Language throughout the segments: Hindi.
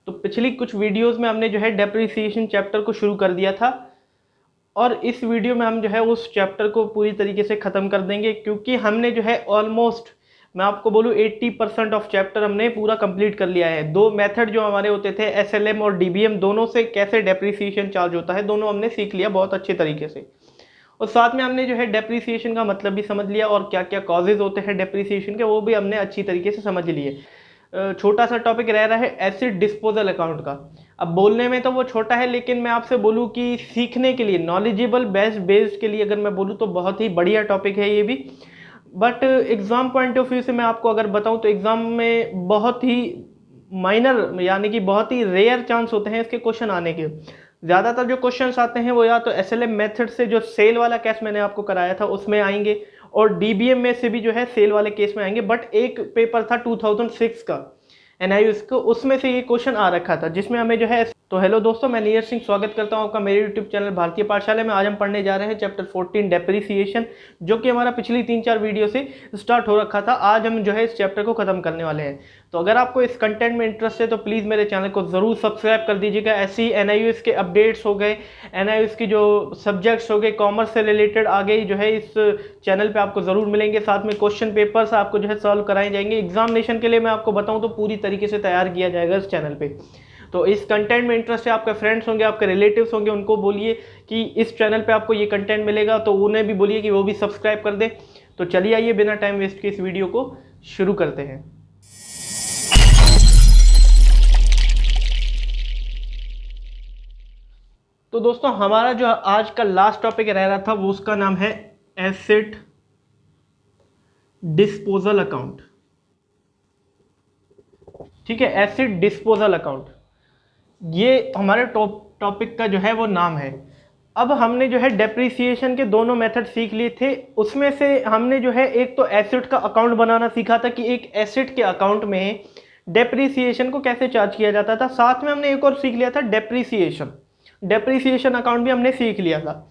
तो पिछली कुछ वीडियोस में हमने जो है डेप्रिसिएशन चैप्टर को शुरू कर दिया था और इस वीडियो में हम जो है उस चैप्टर को पूरी तरीके से ख़त्म कर देंगे, क्योंकि हमने जो है ऑलमोस्ट मैं आपको बोलूँ 80% ऑफ चैप्टर हमने पूरा कंप्लीट कर लिया है। दो मेथड जो हमारे होते थे एसएलएम और डीबीएम, दोनों से कैसे डेप्रिसिएशन चार्ज होता है दोनों हमने सीख लिया बहुत अच्छे तरीके से। और साथ में हमने जो है डेप्रिसिएशन का मतलब भी समझ लिया और क्या क्या कॉजेज होते हैं डेप्रिसिएशन के वो भी हमने अच्छी तरीके से समझ लिए। छोटा सा टॉपिक रह रहा है एसिड डिस्पोजल अकाउंट का। अब बोलने में तो वो छोटा है, लेकिन मैं आपसे बोलूँ कि सीखने के लिए नॉलेजेबल बेस्ड के लिए अगर मैं बोलूँ तो बहुत ही बढ़िया टॉपिक है ये भी। But exam point of view से मैं आपको अगर बताऊँ तो एग्ज़ाम में बहुत ही माइनर यानी कि बहुत ही रेयर चांस होते हैं इसके क्वेश्चन आने के। ज़्यादातर जो क्वेश्चंस आते हैं वो या तो एसएलएम मेथड से जो सेल वाला केस मैंने आपको कराया था उसमें आएंगे, और डीबीएम में से भी जो है सेल वाले केस में आएंगे। बट एक पेपर था 2006 का एनआईयूएस को, उसमें से ये क्वेश्चन आ रखा था जिसमें हमें जो है। तो हेलो दोस्तों, मैं नीरज सिंह स्वागत करता हूं आपका मेरे यूट्यूब चैनल भारतीय पाठशाला में। आज हम पढ़ने जा रहे हैं चैप्टर 14 डेप्रिसिएशन, जो कि हमारा पिछली 3-4 वीडियो से स्टार्ट हो रखा था। आज हम जो है इस चैप्टर को खत्म करने वाले हैं। तो अगर आपको इस कंटेंट में इंटरेस्ट है तो प्लीज़ मेरे चैनल को ज़रूर सब्सक्राइब कर दीजिएगा। ऐसे ही एनआईयूएस के अपडेट्स हो गए, एनआईयूएस की जो सब्जेक्ट्स हो गए कॉमर्स से रिलेटेड आगे जो है इस चैनल पे आपको ज़रूर मिलेंगे। साथ में क्वेश्चन पेपर्स आपको जो है सॉल्व कराए जाएंगे। एग्जामिनेशन के लिए मैं आपको बताऊँ तो पूरी तरीके से तैयार किया जाएगा इस चैनल पर। तो इस कंटेंट में इंटरेस्ट है, आपके फ्रेंड्स होंगे, आपके रिलेटिव्स होंगे, उनको बोलिए कि इस चैनल पे आपको ये कंटेंट मिलेगा, तो उन्हें भी बोलिए कि वो भी सब्सक्राइब कर दें। तो चलिए आइए बिना टाइम वेस्ट के इस वीडियो को शुरू करते हैं। तो दोस्तों हमारा जो आज का लास्ट टॉपिक रह रहा था वो उसका नाम है एसिड डिस्पोजल अकाउंट। ठीक है, एसिड डिस्पोजल अकाउंट ये हमारे टॉपिक का जो है वो नाम है। अब हमने जो है डेप्रिसिएशन के दोनों मेथड सीख लिए थे। उसमें से हमने जो है एक तो एसिड का अकाउंट बनाना सीखा था कि एक एसिड के अकाउंट में डेप्रिसिएशन को कैसे चार्ज किया जाता था। साथ में हमने एक और सीख लिया था डेप्रिसिएशन अकाउंट भी हमने सीख लिया था।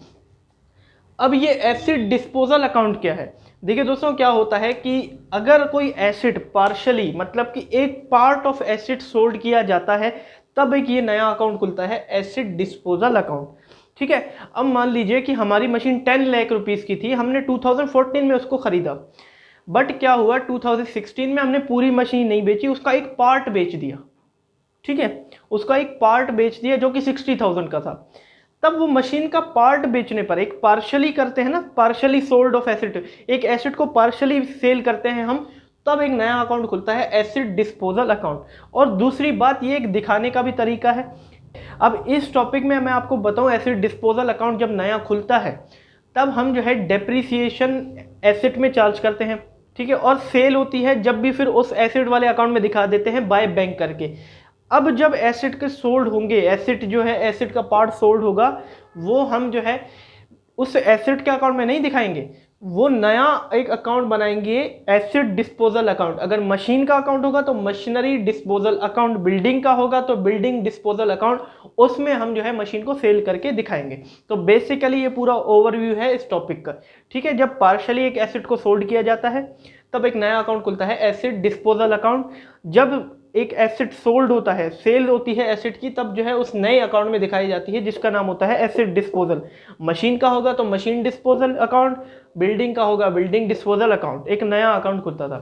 अब ये एसिड डिस्पोजल अकाउंट क्या है? देखिए दोस्तों, क्या होता है कि अगर कोई एसिड पार्शली मतलब कि एक पार्ट ऑफ एसिड सोल्ड किया जाता है तब एक ये नया अकाउंट खुलता है एसिड डिस्पोजल अकाउंट। ठीक है, अब मान लीजिए कि हमारी मशीन 10 लाख रुपीस की थी, हमने 2014 में उसको खरीदा। बट क्या हुआ, 2016 में हमने पूरी मशीन नहीं बेची, उसका एक पार्ट बेच दिया। ठीक है, उसका एक पार्ट बेच दिया जो कि 60,000 का था। तब वो मशीन का पार्ट बेचने पर एक पार्शली करते हैं ना, पार्शली सोल्ड ऑफ एसिड, एक एसिड को पार्शली सेल करते हैं हम, तब एक नया अकाउंट खुलता है एसिड डिस्पोजल अकाउंट। और दूसरी बात ये एक दिखाने का भी तरीका है। अब इस टॉपिक में मैं आपको बताऊं, एसिड डिस्पोजल अकाउंट जब नया खुलता है तब हम जो है डेप्रिसिएशन एसिड में चार्ज करते हैं। ठीक है, और सेल होती है जब भी फिर उस एसिड वाले अकाउंट में दिखा देते हैं बाय बैंक करके। अब जब एसिड के सोल्ड होंगे, एसिड जो है एसिड का पार्ट सोल्ड होगा, वो हम जो है उस एसिड के अकाउंट में नहीं दिखाएंगे, वो नया एक अकाउंट बनाएंगे एसिड डिस्पोजल अकाउंट। अगर मशीन का अकाउंट होगा तो मशीनरी डिस्पोजल अकाउंट, बिल्डिंग का होगा तो बिल्डिंग डिस्पोजल अकाउंट, उसमें हम जो है मशीन को सेल करके दिखाएंगे। तो बेसिकली ये पूरा ओवरव्यू है इस टॉपिक का। ठीक है, जब पार्शली एक एसिड को सोल्ड किया जाता है तब एक नया अकाउंट खुलता है एसिड डिस्पोजल अकाउंट। जब एक एसिड सोल्ड होता है, सेल होती है एसिड की, तब जो है उस नए अकाउंट में दिखाई जाती है जिसका नाम होता है एसिड डिस्पोजल। मशीन का होगा तो मशीन डिस्पोजल अकाउंट, बिल्डिंग का होगा बिल्डिंग डिस्पोजल अकाउंट, एक नया अकाउंट खुलता था।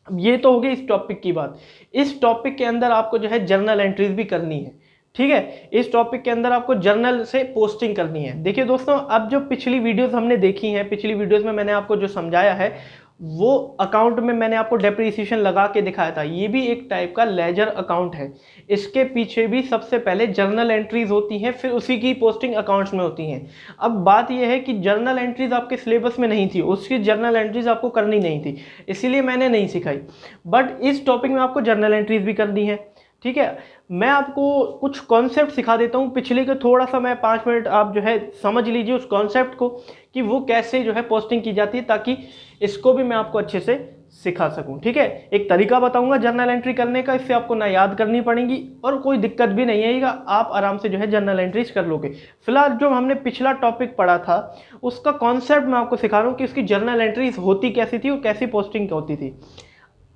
अब ये तो हो गई इस टॉपिक की बात। इस टॉपिक के अंदर आपको जो है जर्नल एंट्रीज भी करनी है। ठीक है, इस टॉपिक के अंदर आपको जर्नल से पोस्टिंग करनी है। देखिए दोस्तों, अब जो पिछली वीडियोस हमने देखी हैं, पिछली वीडियोस में मैंने आपको जो समझाया है वो अकाउंट में मैंने आपको डेप्रिसिएशन लगा के दिखाया था। ये भी एक टाइप का लेजर अकाउंट है। इसके पीछे भी सबसे पहले जर्नल एंट्रीज होती हैं, फिर उसी की पोस्टिंग अकाउंट्स में होती हैं। अब बात यह है कि जर्नल एंट्रीज आपके सिलेबस में नहीं थी, उसकी जर्नल एंट्रीज आपको करनी नहीं थी, इसीलिए मैंने नहीं सिखाई। बट इस टॉपिक में आपको जर्नल एंट्रीज भी करनी है। ठीक है, मैं आपको कुछ कॉन्सेप्ट सिखा देता हूँ पिछले के, थोड़ा सा मैं 5 मिनट आप जो है समझ लीजिए उस कॉन्सेप्ट को कि वो कैसे जो है पोस्टिंग की जाती है, ताकि इसको भी मैं आपको अच्छे से सिखा सकूं। ठीक है, एक तरीका बताऊंगा जर्नल एंट्री करने का, इससे आपको ना याद करनी पड़ेगी और कोई दिक्कत भी नहीं आएगा, आप आराम से जो है जर्नल एंट्रीज कर लोगे। फिलहाल जो हमने पिछला टॉपिक पढ़ा था उसका कॉन्सेप्ट मैं आपको सिखा रहा हूँ कि उसकी जर्नल एंट्रीज होती कैसी थी और कैसी पोस्टिंग होती थी।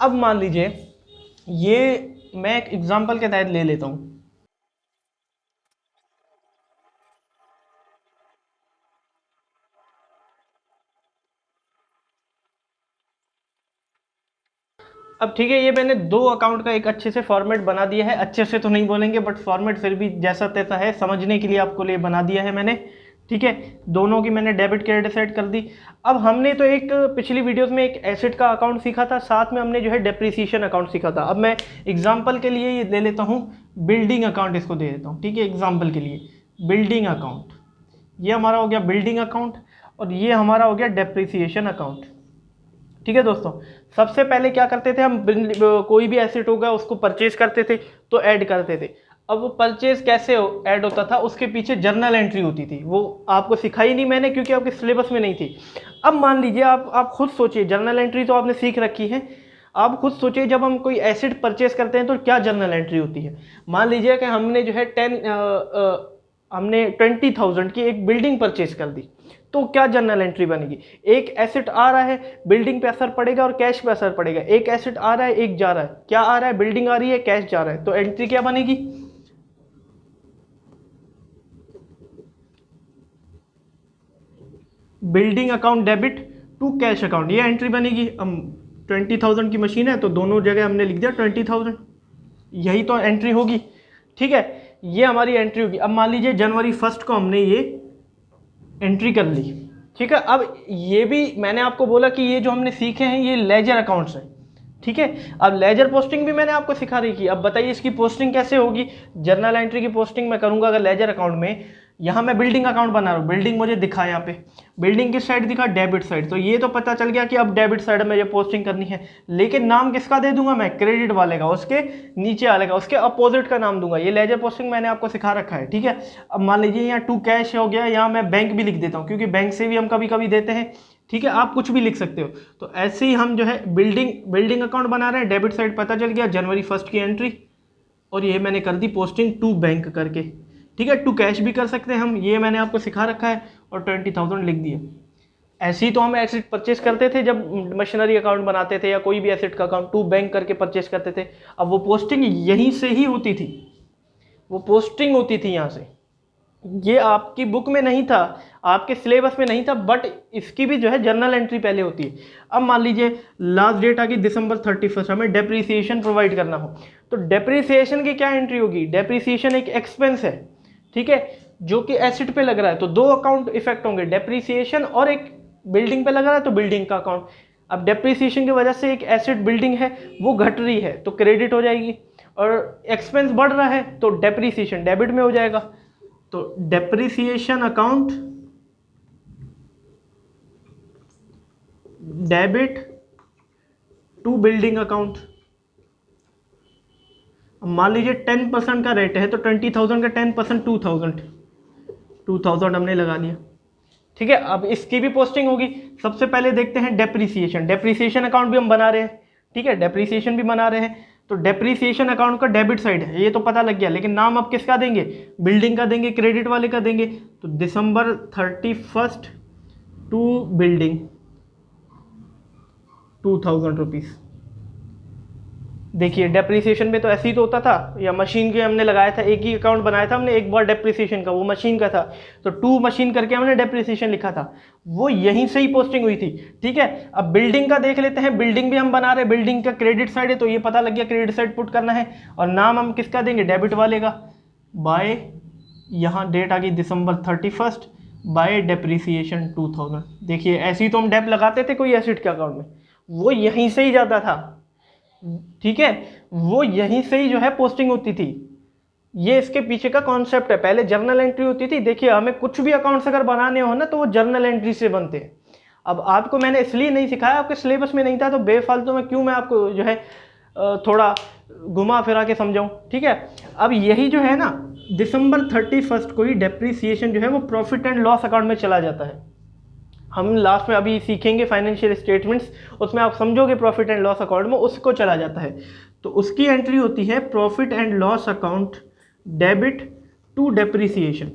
अब मान लीजिए ये मैं एक एग्जाम्पल के तहत ले लेता हूँ। अब ठीक है, ये मैंने दो अकाउंट का एक अच्छे से फॉर्मेट बना दिया है, अच्छे से तो नहीं बोलेंगे बट फॉर्मेट फिर भी जैसा तैसा है, समझने के लिए आपको लिए बना दिया है मैंने। ठीक है, दोनों की मैंने डेबिट क्रेडिट सेट कर दी। अब हमने तो एक पिछली वीडियोस में एक एसेट का अकाउंट सीखा था, साथ में हमने जो है डेप्रिसिएशन अकाउंट सीखा था। अब मैं एग्जाम्पल के लिए ये ले लेता हूँ बिल्डिंग अकाउंट, इसको दे देता हूँ। ठीक है, एग्जाम्पल के लिए बिल्डिंग अकाउंट, ये हमारा हो गया बिल्डिंग अकाउंट और ये हमारा हो गया डेप्रिसिएशन अकाउंट। ठीक है दोस्तों, सबसे पहले क्या करते थे हम, कोई भी एसेट होगा उसको परचेज करते थे तो ऐड करते थे। अब वो परचेज कैसे ऐड होता था, उसके पीछे जर्नल एंट्री होती थी, वो आपको सिखाई नहीं मैंने क्योंकि आपके सिलेबस में नहीं थी। अब मान लीजिए आप खुद सोचिए, जर्नल एंट्री तो आपने सीख रखी है, आप खुद सोचिए जब हम कोई एसेट परचेज करते हैं तो क्या जर्नल एंट्री होती है। मान लीजिए कि हमने जो है हमने 20,000 की एक बिल्डिंग परचेज कर दी, तो क्या जर्नल एंट्री बनेगी। एक एसेट आ रहा है, बिल्डिंग पे असर पड़ेगा और कैश पे असर पड़ेगा। एक एसेट आ रहा है, एक जा रहा है, क्या आ रहा है, बिल्डिंग आ रही है, कैश जा रहा है, तो एंट्री क्या बनेगी, building account debit to cash account, ये एंट्री बनेगी। हम 20,000 की मशीन है तो दोनों जगह हमने लिख दिया 20,000, यही तो एंट्री होगी। ठीक है, ये हमारी एंट्री होगी। अब मान लीजिए जनवरी 1 को हमने ये एंट्री कर ली। ठीक है, अब ये भी मैंने आपको बोला कि ये जो हमने सीखे हैं ये लेजर अकाउंट्स हैं। ठीक है, अब लेजर पोस्टिंग भी मैंने आपको सिखा रही थी। अब बताइए इसकी पोस्टिंग कैसे होगी। जर्नल एंट्री की पोस्टिंग मैं करूंगा अगर लेजर अकाउंट में, यहाँ मैं बिल्डिंग अकाउंट बना रहा हूँ, बिल्डिंग मुझे दिखा यहाँ पे, बिल्डिंग किस साइड दिखा, डेबिट साइड, तो ये तो पता चल गया कि अब डेबिट साइड में ये पोस्टिंग करनी है। लेकिन नाम किसका दे दूंगा मैं, क्रेडिट वाले का, उसके नीचे वाले का, उसके अपोजिट का नाम दूंगा। ये लेजर पोस्टिंग मैंने आपको सिखा रखा है। ठीक है, अब मान लीजिए यहाँ टू कैश हो गया, यहाँ मैं बैंक भी लिख देता हूँ क्योंकि बैंक से भी हम कभी कभी देते हैं। ठीक है, आप कुछ भी लिख सकते हो। तो ऐसे ही हम जो है बिल्डिंग अकाउंट बना रहे हैं, डेबिट साइड पता चल गया, जनवरी 1 की एंट्री, और ये मैंने कर दी पोस्टिंग टू बैंक करके। ठीक है, टू कैश भी कर सकते हैं हम, ये मैंने आपको सिखा रखा है, और 20,000 लिख दिए। ऐसे ही तो हम एसेट परचेस करते थे जब मशीनरी अकाउंट बनाते थे या कोई भी एसेट का अकाउंट टू बैंक करके परचेस करते थे। अब वो पोस्टिंग यहीं से ही होती थी, वो पोस्टिंग होती थी यहाँ से। ये आपकी बुक में नहीं था, आपके सिलेबस में नहीं था, बट इसकी भी जो है जर्नल एंट्री पहले होती है। अब मान लीजिए लास्ट डेट आ गई दिसंबर 31, हमें डेप्रीसिएशन प्रोवाइड करना हो, तो डेप्रीसिएशन की क्या एंट्री होगी। डेप्रीसिएशन एक एक्सपेंस है, ठीक है, जो कि एसेट पे लग रहा है, तो दो अकाउंट इफेक्ट होंगे, डेप्रीसिएशन और एक बिल्डिंग पे लग रहा है तो बिल्डिंग का अकाउंट। अब डेप्रीसिएशन की वजह से एक एसेट बिल्डिंग है वो घट रही है तो क्रेडिट हो जाएगी, और एक्सपेंस बढ़ रहा है तो डेप्रीसिएशन डेबिट में हो जाएगा। तो depreciation account debit to building account. मान लीजिए 10% का रेट है तो 20,000 का 10% 2,000 हमने लगा लिया। ठीक है, अब इसकी भी पोस्टिंग होगी। सबसे पहले देखते हैं डेप्रीसिएशन अकाउंट भी हम बना रहे हैं। ठीक है, डेप्रीसिएशन भी बना रहे हैं, तो डेप्रीसिएशन अकाउंट का डेबिट साइड है, ये तो पता लग गया, लेकिन नाम अब किसका देंगे, बिल्डिंग का देंगे, क्रेडिट वाले का देंगे। तो दिसंबर 31 टू बिल्डिंग 2,000 रुपीज़। देखिए डेप्रीसिएशन में तो ऐसे ही तो होता था, या मशीन के हमने लगाया था, एक ही अकाउंट बनाया था हमने, एक बार डेप्रीसिएशन का, वो मशीन का था, तो टू मशीन करके हमने डेप्रीसिएशन लिखा था, वो यहीं से ही पोस्टिंग हुई थी। ठीक है, अब बिल्डिंग का देख लेते हैं, बिल्डिंग भी हम बना रहे हैं, बिल्डिंग का क्रेडिट साइड है तो ये पता लग गया क्रेडिट साइड पुट करना है, और नाम हम किसका देंगे, डेबिट वाले का, बाय, यहाँ डेट आ गई दिसंबर 31 बाय डेप्रीसिएशन 2,000। देखिए ऐसे ही तो हम डेप लगाते थे कोई एसेट के अकाउंट में, वो यहीं से ही जाता था। ठीक है, वो यहीं से ही जो है पोस्टिंग होती थी। ये इसके पीछे का कॉन्सेप्ट है। पहले जर्नल एंट्री होती थी। देखिए हमें कुछ भी अकाउंट्स अगर बनाने हो ना तो वो जर्नल एंट्री से बनते हैं। अब आपको मैंने इसलिए नहीं सिखाया, आपके सिलेबस में नहीं था, तो बेफालतू में क्यों मैं आपको जो है थोड़ा घुमा फिरा के समझाऊं। ठीक है, अब यही जो है ना दिसंबर 31 को ही डेप्रीसिएशन जो है वो प्रॉफिट एंड लॉस अकाउंट में चला जाता है। हम लास्ट में अभी सीखेंगे फाइनेंशियल स्टेटमेंट्स, उसमें आप समझोगे प्रॉफिट एंड लॉस अकाउंट में उसको चला जाता है। तो उसकी एंट्री होती है profit and loss account debit to depreciation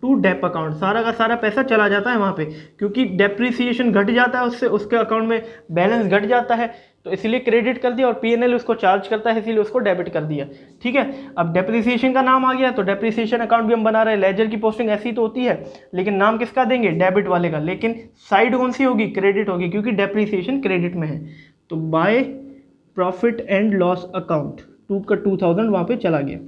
to dep account. सारा का सारा पैसा चला जाता है वहाँ पे, क्योंकि डेप्रीसिएशन घट जाता है उससे, उसके अकाउंट में बैलेंस घट जाता है, तो इसलिए क्रेडिट कर दिया, और पीएनएल उसको चार्ज करता है इसलिए उसको डेबिट कर दिया। ठीक है, अब डेप्रिसिएशन का नाम आ गया तो डेप्रिसिएशन अकाउंट भी हम बना रहे हैं। लेजर की पोस्टिंग ऐसी तो होती है, लेकिन नाम किसका देंगे, डेबिट वाले का, लेकिन साइड कौन सी होगी, क्रेडिट होगी, क्योंकि डेप्रिसिएशन क्रेडिट में है। तो by profit and loss account 2000 वहाँ पे चला गया।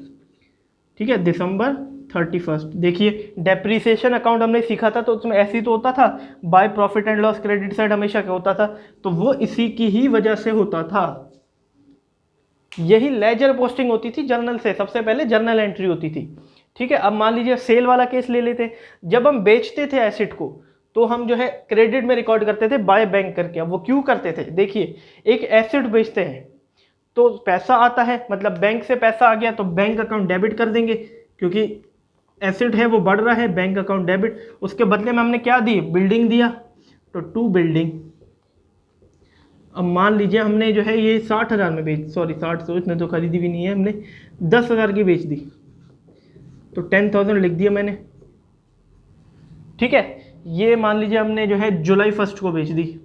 ठीक है, December 31। देखिए डेप्रिसिएशन अकाउंट हमने सीखा था तो उसमें ऐसी तो होता था, by profit and loss credit side हमेशा क्या होता था, तो वो इसी की ही वजह से होता था। यही लेजर पोस्टिंग होती थी जर्नल से, सबसे पहले जर्नल एंट्री होती थी। ठीक है, अब मान लीजिए सेल वाला केस ले लेते, जब हम बेचते थे एसेट को तो हम जो है क्रेडिट में रिकॉर्ड करते थे बाय बैंक करके। अब वो क्यों करते थे, देखिए एक एसेट बेचते हैं तो पैसा आता है, मतलब बैंक से पैसा आ गया तो बैंक अकाउंट डेबिट कर देंगे, क्योंकि एसेट है वो बढ़ रहा है, बैंक अकाउंट डेबिट। उसके बदले में हमने क्या दी, बिल्डिंग दिया, तो टू बिल्डिंग। अब मान लीजिए हमने जो है ये 60,000 में बेच, सॉरी 60 तो इसने तो खरीदी भी नहीं है, हमने 10,000 की बेच दी, तो 10,000 लिख दिया मैंने। ठीक है, ये मान लीजिए हमने जो है जुलाई 1 को बेच दी।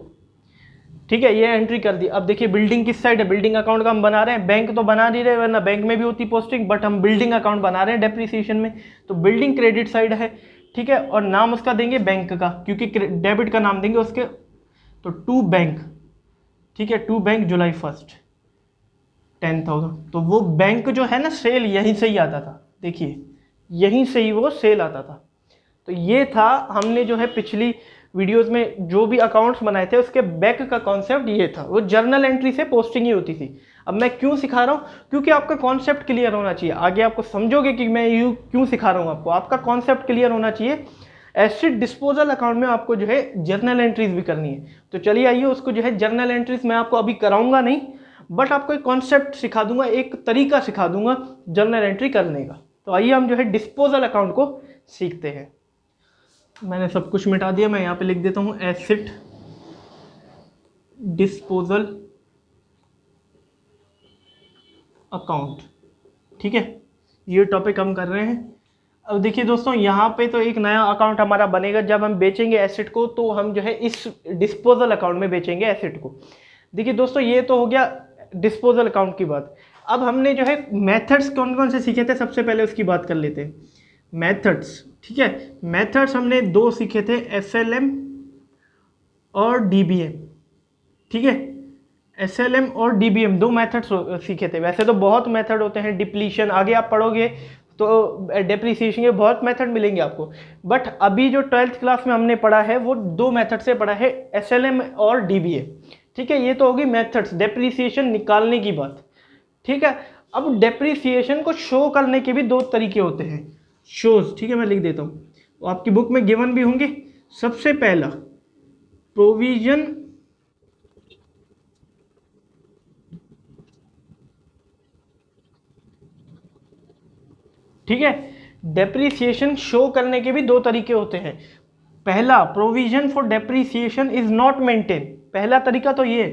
ठीक है, ये एंट्री कर दी। अब देखिए बिल्डिंग किस साइड है, बिल्डिंग अकाउंट का हम बना रहे हैं, बैंक तो बना नहीं रहे वरना बैंक में भी होती पोस्टिंग, बट हम बिल्डिंग अकाउंट बना रहे हैं डेप्रिसिएशन में, तो बिल्डिंग क्रेडिट साइड है। ठीक है, और नाम उसका देंगे बैंक का, क्योंकि डेबिट का नाम देंगे उसके, तो टू बैंक। ठीक है, टू बैंक जुलाई 1 10,000। तो वो बैंक जो है ना सेल यहीं से ही आता था, देखिए यहीं से ही वो सेल आता था। तो ये था, हमने जो है पिछली वीडियोस में जो भी अकाउंट्स बनाए थे उसके बैक का कॉन्सेप्ट ये था, वो जर्नल एंट्री से पोस्टिंग ही होती थी। अब मैं क्यों सिखा रहा हूँ, क्योंकि आपका कॉन्सेप्ट क्लियर होना चाहिए, आगे आपको समझोगे कि मैं यूँ क्यों सिखा रहा हूँ आपको, आपका कॉन्सेप्ट क्लियर होना चाहिए। एसेट डिस्पोजल अकाउंट में आपको जो है जर्नल एंट्रीज भी करनी है, तो चलिए आइए उसको जो है जर्नल एंट्रीज मैं आपको अभी कराऊंगा नहीं, बट आपको एक कॉन्सेप्ट सिखा दूंगा, एक तरीका सिखा दूंगा जर्नल एंट्री करने का। तो आइए हम जो है डिस्पोजल अकाउंट को सीखते हैं। मैंने सब कुछ मिटा दिया, मैं यहाँ पे लिख देता हूँ एसेट डिस्पोजल अकाउंट। ठीक है, ये टॉपिक हम कर रहे हैं। अब देखिए दोस्तों, यहाँ पे तो एक नया अकाउंट हमारा बनेगा, जब हम बेचेंगे एसेट को तो हम जो है इस डिस्पोजल अकाउंट में बेचेंगे एसेट को। देखिए दोस्तों, ये तो हो गया डिस्पोजल अकाउंट की बात। अब हमने जो है मेथड्स कौन कौन से सीखे थे, सबसे पहले उसकी बात कर लेते हैं, मेथड्स। ठीक है, मेथड्स हमने 2 सीखे थे, SLM और DBM। ठीक है, SLM और DBM 2 मेथड्स सीखे थे। वैसे तो बहुत मेथड होते हैं, डिप्लीशन आगे आप पढ़ोगे तो डेप्रिसिएशन के बहुत मेथड मिलेंगे आपको, बट अभी जो 12th क्लास में हमने पढ़ा है वो 2 मेथड से पढ़ा है, SLM और DBM। ठीक है, ये तो होगी मेथड्स, डेप्रिसिएशन निकालने की बात। ठीक है, अब डेप्रिसिएशन को शो करने के भी 2 तरीके होते हैं, शोज। ठीक है, मैं लिख देता हूँ, वो आपकी बुक में गिवन भी होंगे। सबसे पहला प्रोविजन ठीक है, डेप्रिसिएशन शो करने के भी 2 तरीके होते हैं। पहला, provision for depreciation is not maintain, पहला तरीका तो ये,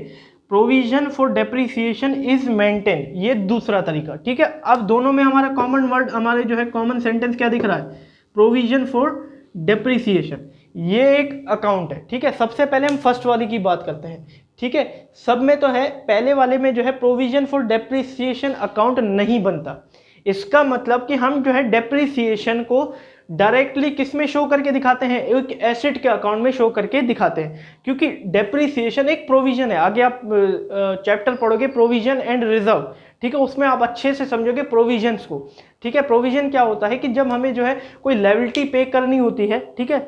provision for depreciation is maintain, ये दूसरा तरीका। ठीक है, अब दोनों में हमारा कॉमन वर्ड, हमारे जो है कॉमन सेंटेंस क्या दिख रहा है, प्रोविजन फॉर डेप्रिसिएशन, ये एक अकाउंट है। ठीक है, सबसे पहले हम फर्स्ट वाली की बात करते हैं। ठीक है, सब में तो है, पहले वाले में जो है प्रोविजन फॉर डेप्रिसिएशन अकाउंट नहीं बनता। इसका मतलब कि हम जो है डेप्रिसिएशन को डायरेक्टली किस में शो करके दिखाते हैं, एक एसेट के अकाउंट में शो करके दिखाते हैं, क्योंकि डेप्रिसिएशन एक प्रोविजन है। आगे आप चैप्टर पढ़ोगे प्रोविजन एंड रिजर्व, ठीक है, उसमें आप अच्छे से समझोगे प्रोविजंस को। ठीक है, प्रोविजन क्या होता है कि जब हमें जो है कोई लायबिलिटी पे करनी होती है, ठीक है,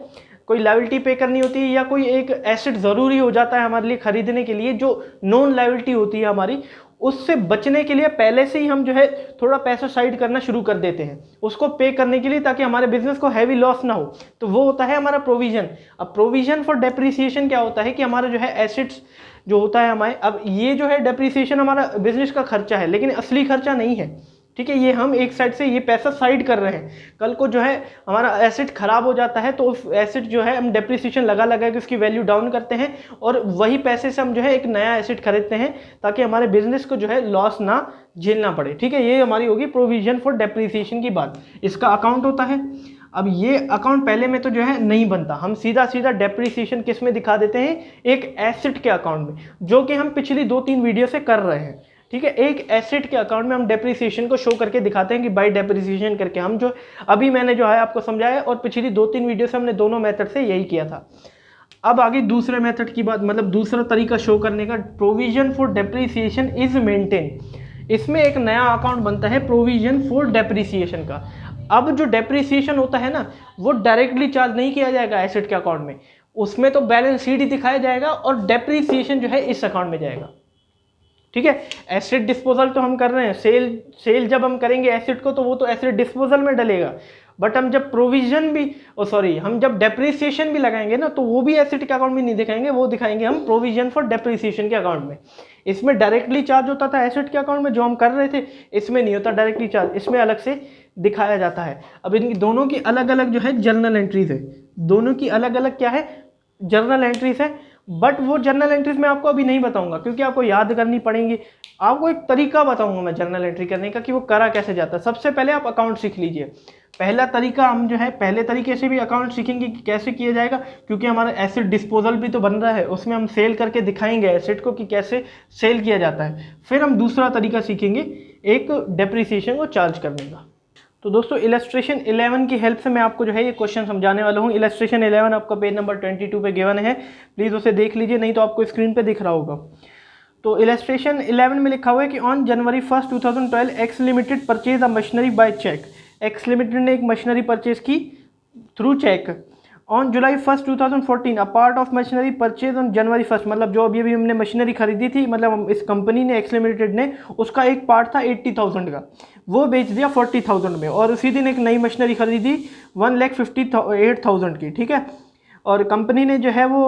कोई लायबिलिटी पे करनी होती है या कोई एक एसेट ज़रूरी हो जाता है हमारे लिए खरीदने के लिए, जो नॉन लायबिलिटी होती है हमारी, उससे बचने के लिए पहले से ही हम जो है थोड़ा पैसा साइड करना शुरू कर देते हैं उसको पे करने के लिए, ताकि हमारे बिजनेस को हैवी लॉस ना हो। तो वो होता है हमारा प्रोविजन। अब प्रोविजन फॉर डेप्रिसिएशन क्या होता है कि हमारा जो है एसेट्स जो होता है हमारे, अब ये जो है डेप्रिसिएशन हमारा बिजनेस का खर्चा है, लेकिन असली खर्चा नहीं है। ठीक है, ये हम एक साइड से ये पैसा साइड कर रहे हैं, कल को जो है हमारा एसेट खराब हो जाता है तो उस एसेट जो है हम डेप्रिसिएशन लगा के उसकी वैल्यू डाउन करते हैं, और वही पैसे से हम जो है एक नया एसेट खरीदते हैं, ताकि हमारे बिजनेस को जो है लॉस ना झेलना पड़े। ठीक है, ये हमारी होगी प्रोविजन फॉर डेप्रिसिएशन की बात, इसका अकाउंट होता है। अब ये अकाउंट पहले में तो जो है नहीं बनता, हम सीधा सीधा डेप्रिसिएशन किस में दिखा देते हैं, एक एसेट के अकाउंट में, जो कि हम पिछली 2-3 वीडियो से कर रहे हैं। ठीक है, एक एसेट के अकाउंट में हम डेप्रिसिएशन को शो करके दिखाते हैं कि बाय डेप्रिसिएशन करके, हम जो अभी मैंने जो है आपको समझाया और पिछली 2-3 वीडियो से हमने दोनों मेथड से यही किया था। अब आगे दूसरे मेथड की बात, मतलब दूसरा तरीका शो करने का, provision for depreciation is maintain. इसमें एक नया अकाउंट बनता है प्रोविजन फॉर डेप्रिसिएशन का। अब जो डेप्रिसिएशन होता है ना, वो डायरेक्टली चार्ज नहीं किया जाएगा एसेट के अकाउंट में, उसमें तो बैलेंस शीट ही दिखाया जाएगा और डेप्रिसिएशन जो है इस अकाउंट में जाएगा। ठीक है, एसेट डिस्पोजल तो हम कर रहे हैं, सेल जब हम करेंगे एसेट को तो वो तो एसेट डिस्पोजल में डलेगा, बट हम जब प्रोविजन भी हम जब डेप्रिसिएशन भी लगाएंगे ना, तो वो भी एसेट के अकाउंट में नहीं दिखाएंगे, वो दिखाएंगे हम प्रोविजन फॉर डेप्रिसिएशन के अकाउंट में। इसमें डायरेक्टली चार्ज होता था एसेट के अकाउंट में जो हम कर रहे थे, इसमें नहीं होता डायरेक्टली चार्ज, इसमें अलग से दिखाया जाता है। अब इन दोनों की अलग अलग जो है जर्नल एंट्रीज है, दोनों की अलग अलग क्या है, जर्नल एंट्रीज है। बट वो जर्नल एंट्रीज मैं आपको अभी नहीं बताऊंगा क्योंकि आपको याद करनी पड़ेंगी। आपको एक तरीका बताऊंगा मैं जर्नल एंट्री करने का कि वो करा कैसे जाता है। सबसे पहले आप अकाउंट सीख लीजिए। पहला तरीका हम जो है पहले तरीके से भी अकाउंट सीखेंगे कि कैसे किया जाएगा, क्योंकि हमारा एसेट डिस्पोजल भी तो बन रहा है, उसमें हम सेल करके दिखाएंगे एसेट को कि कैसे सेल किया जाता है। फिर हम दूसरा तरीका सीखेंगे एक डेप्रिसिएशन को चार्ज करने का। तो दोस्तों इलस्ट्रेशन 11 की हेल्प से मैं आपको जो है ये क्वेश्चन समझाने वाला हूँ। इलस्ट्रेशन 11 आपका पेज नंबर 22 पे गिवन है, प्लीज़ उसे देख लीजिए, नहीं तो आपको स्क्रीन पे दिख रहा होगा। तो इलस्ट्रेशन 11 में लिखा हुआ है कि on January 1, 2012 x limited purchase a machinery by cheque. X limited ने एक मशीनरी परचेज की through cheque. On July 1, 2014 a part of machinery purchase on January 1, मतलब जो अभी हमने मशीनरी खरीदी थी, मतलब इस कंपनी ने एक्स लिमिटेड ने, उसका एक पार्ट था 80,000 का, वो बेच दिया 40,000 में, और उसी दिन एक नई मशीनरी खरीदी 1,58,000 की। ठीक है, और कंपनी ने जो है वो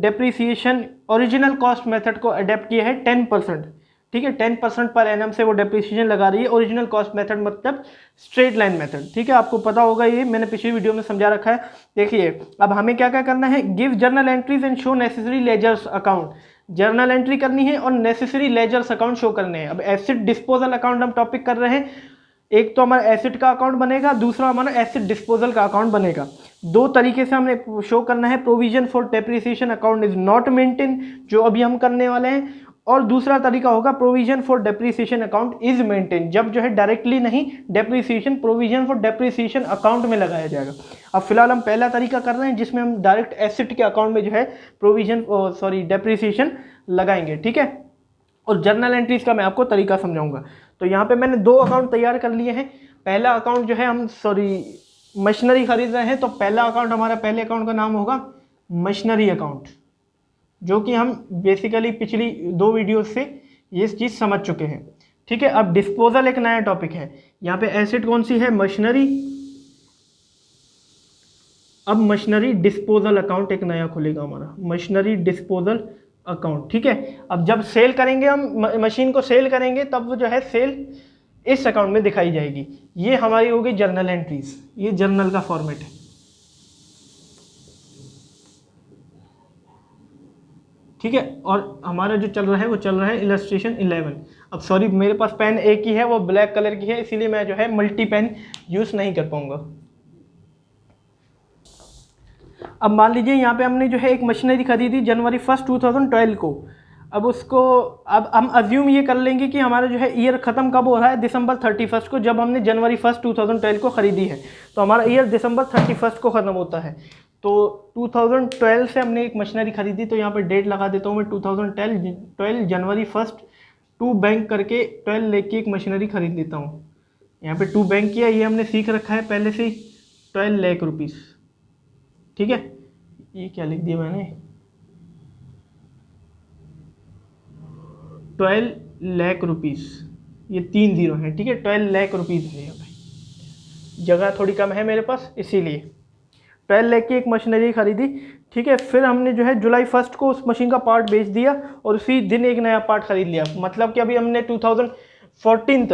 डेप्रिसिएशन ओरिजिनल कॉस्ट मेथड को अडेप्ट किया है 10%। ठीक है, 10% पर एनम से वो डेप्रिसिएशन लगा रही है। ओरिजिनल कॉस्ट मेथड मतलब स्ट्रेट लाइन मेथड। ठीक है, आपको पता होगा, ये मैंने पिछली वीडियो में समझा रखा है। देखिए अब हमें क्या क्या करना है, give journal entries and show necessary ledgers account. Journal entry करनी है और नेसेसरी लेजर्स अकाउंट शो करने हैं। अब एसेट डिस्पोजल अकाउंट हम टॉपिक कर रहे हैं, एक तो हमारा एसेट का अकाउंट बनेगा, दूसरा हमारा एसेट डिस्पोजल का अकाउंट बनेगा। दो तरीके से हमने शो करना है, provision for depreciation account is not maintain, जो अभी हम करने वाले हैं, और दूसरा तरीका होगा provision for depreciation account is maintain, जब जो है डायरेक्टली नहीं depreciation provision for depreciation account में लगाया जाएगा। अब फिलहाल हम पहला तरीका कर रहे हैं जिसमें हम डायरेक्ट एसेट के अकाउंट में जो है डेप्रिसिएशन लगाएंगे। ठीक है, और जर्नल एंट्रीज का मैं आपको तरीका समझाऊंगा। तो यहाँ पे मैंने दो अकाउंट तैयार कर लिए हैं। पहला अकाउंट जो है हम मशीनरी खरीद रहे हैं, तो पहला अकाउंट हमारा, पहले अकाउंट का नाम होगा मशीनरी अकाउंट, जो कि हम बेसिकली पिछली 2 वीडियो से ये चीज़ समझ चुके हैं। ठीक है, अब डिस्पोजल एक नया टॉपिक है। यहाँ पे एसेट कौन सी है, मशीनरी। अब मशीनरी डिस्पोजल अकाउंट एक नया खुलेगा हमारा, मशीनरी डिस्पोजल अकाउंट। ठीक है, अब जब सेल करेंगे, हम मशीन को सेल करेंगे, तब वो जो है सेल इस अकाउंट में दिखाई जाएगी। ये हमारी होगी जर्नल एंट्रीज, ये जर्नल का फॉर्मेट है। ठीक है, और हमारा जो चल रहा है वो चल रहा है इलस्ट्रेशन 11। अब सॉरी, मेरे पास पेन एक ही है, वो ब्लैक कलर की है, इसीलिए मैं जो है मल्टी पेन यूज़ नहीं कर पाऊंगा। अब मान लीजिए यहाँ पे हमने जो है एक मशीनरी खरीदी जनवरी 1, 2012 को। अब उसको, अब हम अज्यूम ये कर लेंगे कि हमारा जो है ईयर ख़त्म कब हो रहा है, दिसंबर 31 को, जब हमने जनवरी 1, 2012 को ख़रीदी है, तो हमारा ईयर दिसंबर 31 को ख़त्म होता है। तो 2012 से हमने एक मशीनरी खरीदी, तो यहाँ पे डेट लगा देता हूँ मैं 2012 जनवरी 1 टू बैंक करके 12 लेके एक मशीनरी खरीद लेता हूँ। यहाँ पे टू बैंक किया, ये हमने सीख रखा है पहले से ही, 12 लाख रुपीज़। ठीक है, ये क्या लिख दिया मैंने, 12 लाख रुपीज़, ये 3 0 हैं। ठीक है, 12 लाख रुपीज़ है, यहाँ पे जगह थोड़ी कम है मेरे पास, इसीलिए 12 लाख की एक मशीनरी खरीदी। ठीक है, फिर हमने जो है जुलाई 1 को उस मशीन का पार्ट बेच दिया और उसी दिन एक नया पार्ट खरीद लिया। मतलब कि अभी हमने 2014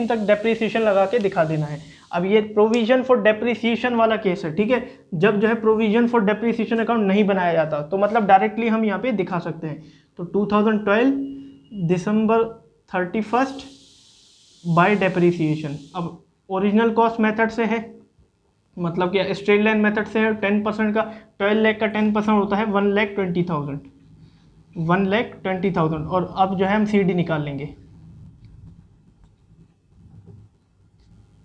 तक डेप्रिसिएशन लगा के दिखा देना है। अब ये प्रोविजन फॉर डेप्रिसिएशन वाला केस है। ठीक है, जब जो है प्रोविजन फॉर डेप्रिसिएशन अकाउंट नहीं बनाया जाता, तो मतलब डायरेक्टली हम यहाँ पे दिखा सकते हैं। तो 2012 दिसंबर 31 बाय डेप्रिसिएशन। अब ओरिजिनल कॉस्ट मेथड से है, मतलब क्या स्ट्रेट लाइन मेथड से 10% का 12 लाख का 10% होता है 1,20,000, 1,20,000। और अब जो है हम CD निकाल लेंगे।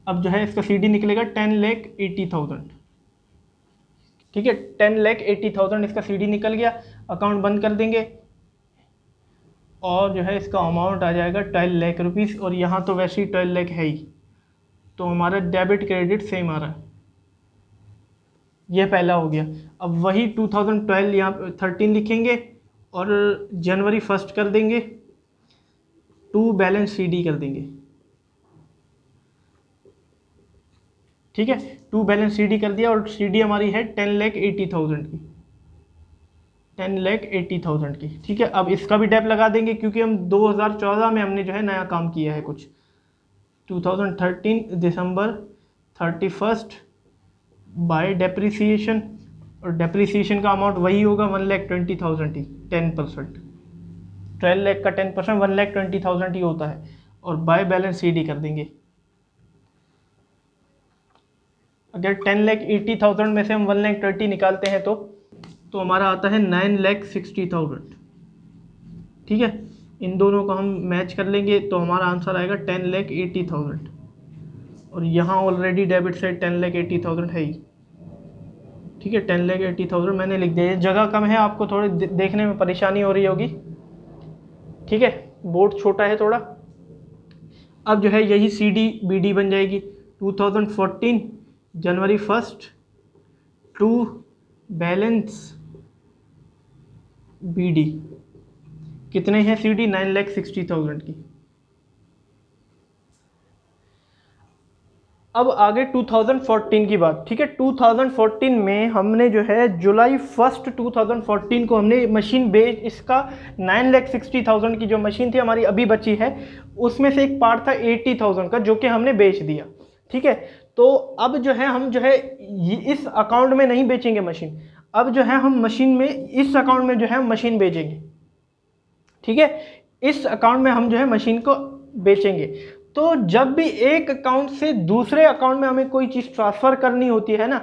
अब जो है इसका CD निकलेगा 10,80,000। ठीक है, 10,80,000 इसका CD निकल गया। अकाउंट बंद कर देंगे और जो है इसका अमाउंट आ जाएगा 12 लाख रुपीज़। और यहाँ तो वैसे ही 12 लाख है ही, तो हमारा डेबिट क्रेडिट सेम आ रहा है। ये पहला हो गया। अब वही 2012 यहाँ 13 लिखेंगे और जनवरी 1 कर देंगे, टू बैलेंस CD कर देंगे। ठीक है, टू बैलेंस CD कर दिया और CD हमारी है 10,80,000 की, 10,80,000 की। ठीक है, अब इसका भी डेप लगा देंगे क्योंकि हम 2014 में हमने जो है नया काम किया है कुछ। 2013 दिसंबर 31 बाय डेप्रिसिएशन, और डेप्रिसिएशन का अमाउंट वही होगा 1,20,000 ही, 10%। 12 लाख का 10% 1,20,000 ही होता है। और बाय बैलेंस CD कर देंगे। अगर 10,80,000 में से हम 1,30,000 निकालते हैं तो हमारा आता है 9,60,000। ठीक है, इन दोनों को हम मैच कर लेंगे तो हमारा आंसर आएगा 10,80,000। और यहाँ ऑलरेडी डेबिट साइड 10,80,000 है ही। ठीक है, 10,80,000 मैंने लिख दिया। जगह कम है, आपको थोड़ी देखने में परेशानी हो रही होगी। ठीक है, बोर्ड छोटा है थोड़ा। अब जो है यही CD BD बन जाएगी। 2014 जनवरी 1 टू बैलेंस BD कितने हैं CD 9,60,000 की। अब आगे 2014 की बात। ठीक है, 2014 में हमने जो है जुलाई 1 2014 को हमने मशीन बेच, इसका 9,60,000 की जो मशीन थी हमारी अभी बची है, उसमें से एक पार्ट था 80,000 का जो कि हमने बेच दिया। ठीक है, तो अब जो है हम जो है इस अकाउंट में नहीं बेचेंगे मशीन। अब जो है हम मशीन में इस अकाउंट में जो है मशीन बेचेंगे। ठीक है, इस अकाउंट में हम जो है मशीन को बेचेंगे। तो जब भी एक अकाउंट से दूसरे अकाउंट में हमें कोई चीज़ ट्रांसफ़र करनी होती है ना,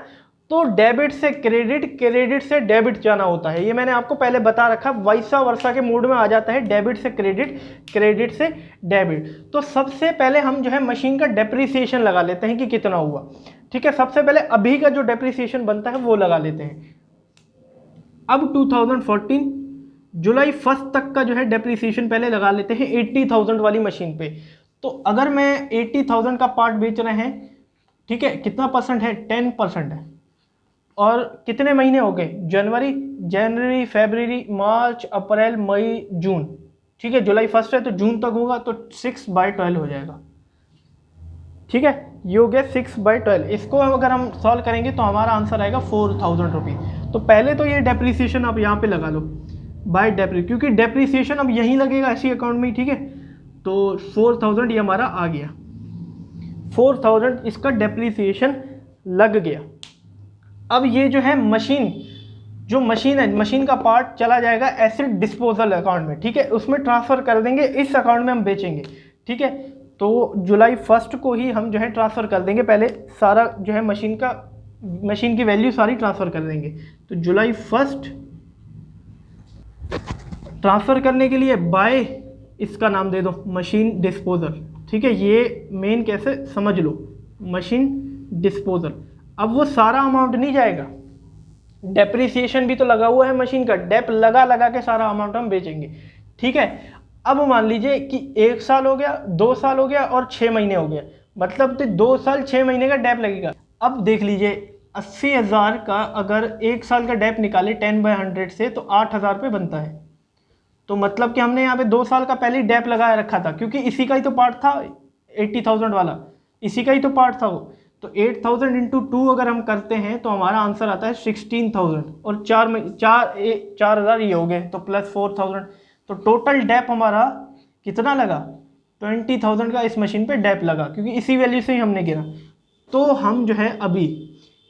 तो डेबिट से क्रेडिट, क्रेडिट से डेबिट जाना होता है। ये मैंने आपको पहले बता रखा, वैसा वर्षा के मूड में आ जाता है, डेबिट से क्रेडिट, क्रेडिट से डेबिट। तो सबसे पहले हम जो है मशीन का डेप्रिसिएशन लगा लेते हैं कि कितना हुआ। ठीक है, सबसे पहले अभी का जो डेप्रिसिएशन बनता है वो लगा लेते हैं। अब 2014 जुलाई 1 तक का जो है डेप्रिसिएशन पहले लगा लेते हैं 80,000 वाली मशीन पे। तो अगर मैं 80,000 का पार्ट बेच रहे हैं, ठीक है, कितना परसेंट है, 10% है। और कितने महीने हो गए, जनवरी फरवरी मार्च अप्रैल मई जून। ठीक है, जुलाई 1 है तो जून तक होगा, तो 6/12 हो जाएगा। ठीक है, ये हो गया 6/12। इसको अगर हम सॉल्व करेंगे तो हमारा आंसर आएगा 4,000 रुपीज़। तो पहले तो ये डेप्रिसिएशन आप यहाँ पे लगा लो बाय डेप्री, क्योंकि डेप्रिसिएशन अब यहीं लगेगा इसी अकाउंट में ही। ठीक है, तो 4,000 ये हमारा आ गया, 4,000 इसका डेप्रिसिएशन लग गया। अब ये जो है मशीन, जो मशीन है, मशीन का पार्ट चला जाएगा एसिड डिस्पोजल अकाउंट में। ठीक है, उसमें ट्रांसफ़र कर देंगे, इस अकाउंट में हम बेचेंगे। ठीक है, तो जुलाई 1 को ही हम जो है ट्रांसफ़र कर देंगे, पहले सारा जो है मशीन की वैल्यू सारी ट्रांसफ़र कर देंगे। तो जुलाई 1 ट्रांसफ़र करने के लिए बाय, इसका नाम दे दो मशीन डिस्पोजल। ठीक है, ये मेन कैसे समझ लो, मशीन डिस्पोजल। अब वो सारा अमाउंट नहीं जाएगा, डेप्रिसिएशन भी तो लगा हुआ है मशीन का, डेप लगा के सारा अमाउंट हम बेचेंगे। ठीक है, अब मान लीजिए कि 1 साल हो गया, 2 साल हो गया और 6 महीने हो गया, मतलब तो 2 साल 6 महीने का डेप लगेगा। अब देख लीजिए 80,000 का अगर 1 साल का डेप निकाले 10/100 से तो 8,000 रुपये बनता है। तो मतलब कि हमने यहाँ पे 2 साल का पहले ही डेप लगाए रखा था, क्योंकि इसी का ही तो पार्ट था 80,000 वाला, इसी का ही तो पार्ट था वो। तो 8,000 इंटू 2 अगर हम करते हैं तो हमारा आंसर आता है 16,000, और 4,000 ये हो गए, तो प्लस 4,000, तो टोटल डेप हमारा कितना लगा, 20,000 का इस मशीन पे डेप लगा, क्योंकि इसी वैल्यू से ही हमने गिरा। तो हम जो है अभी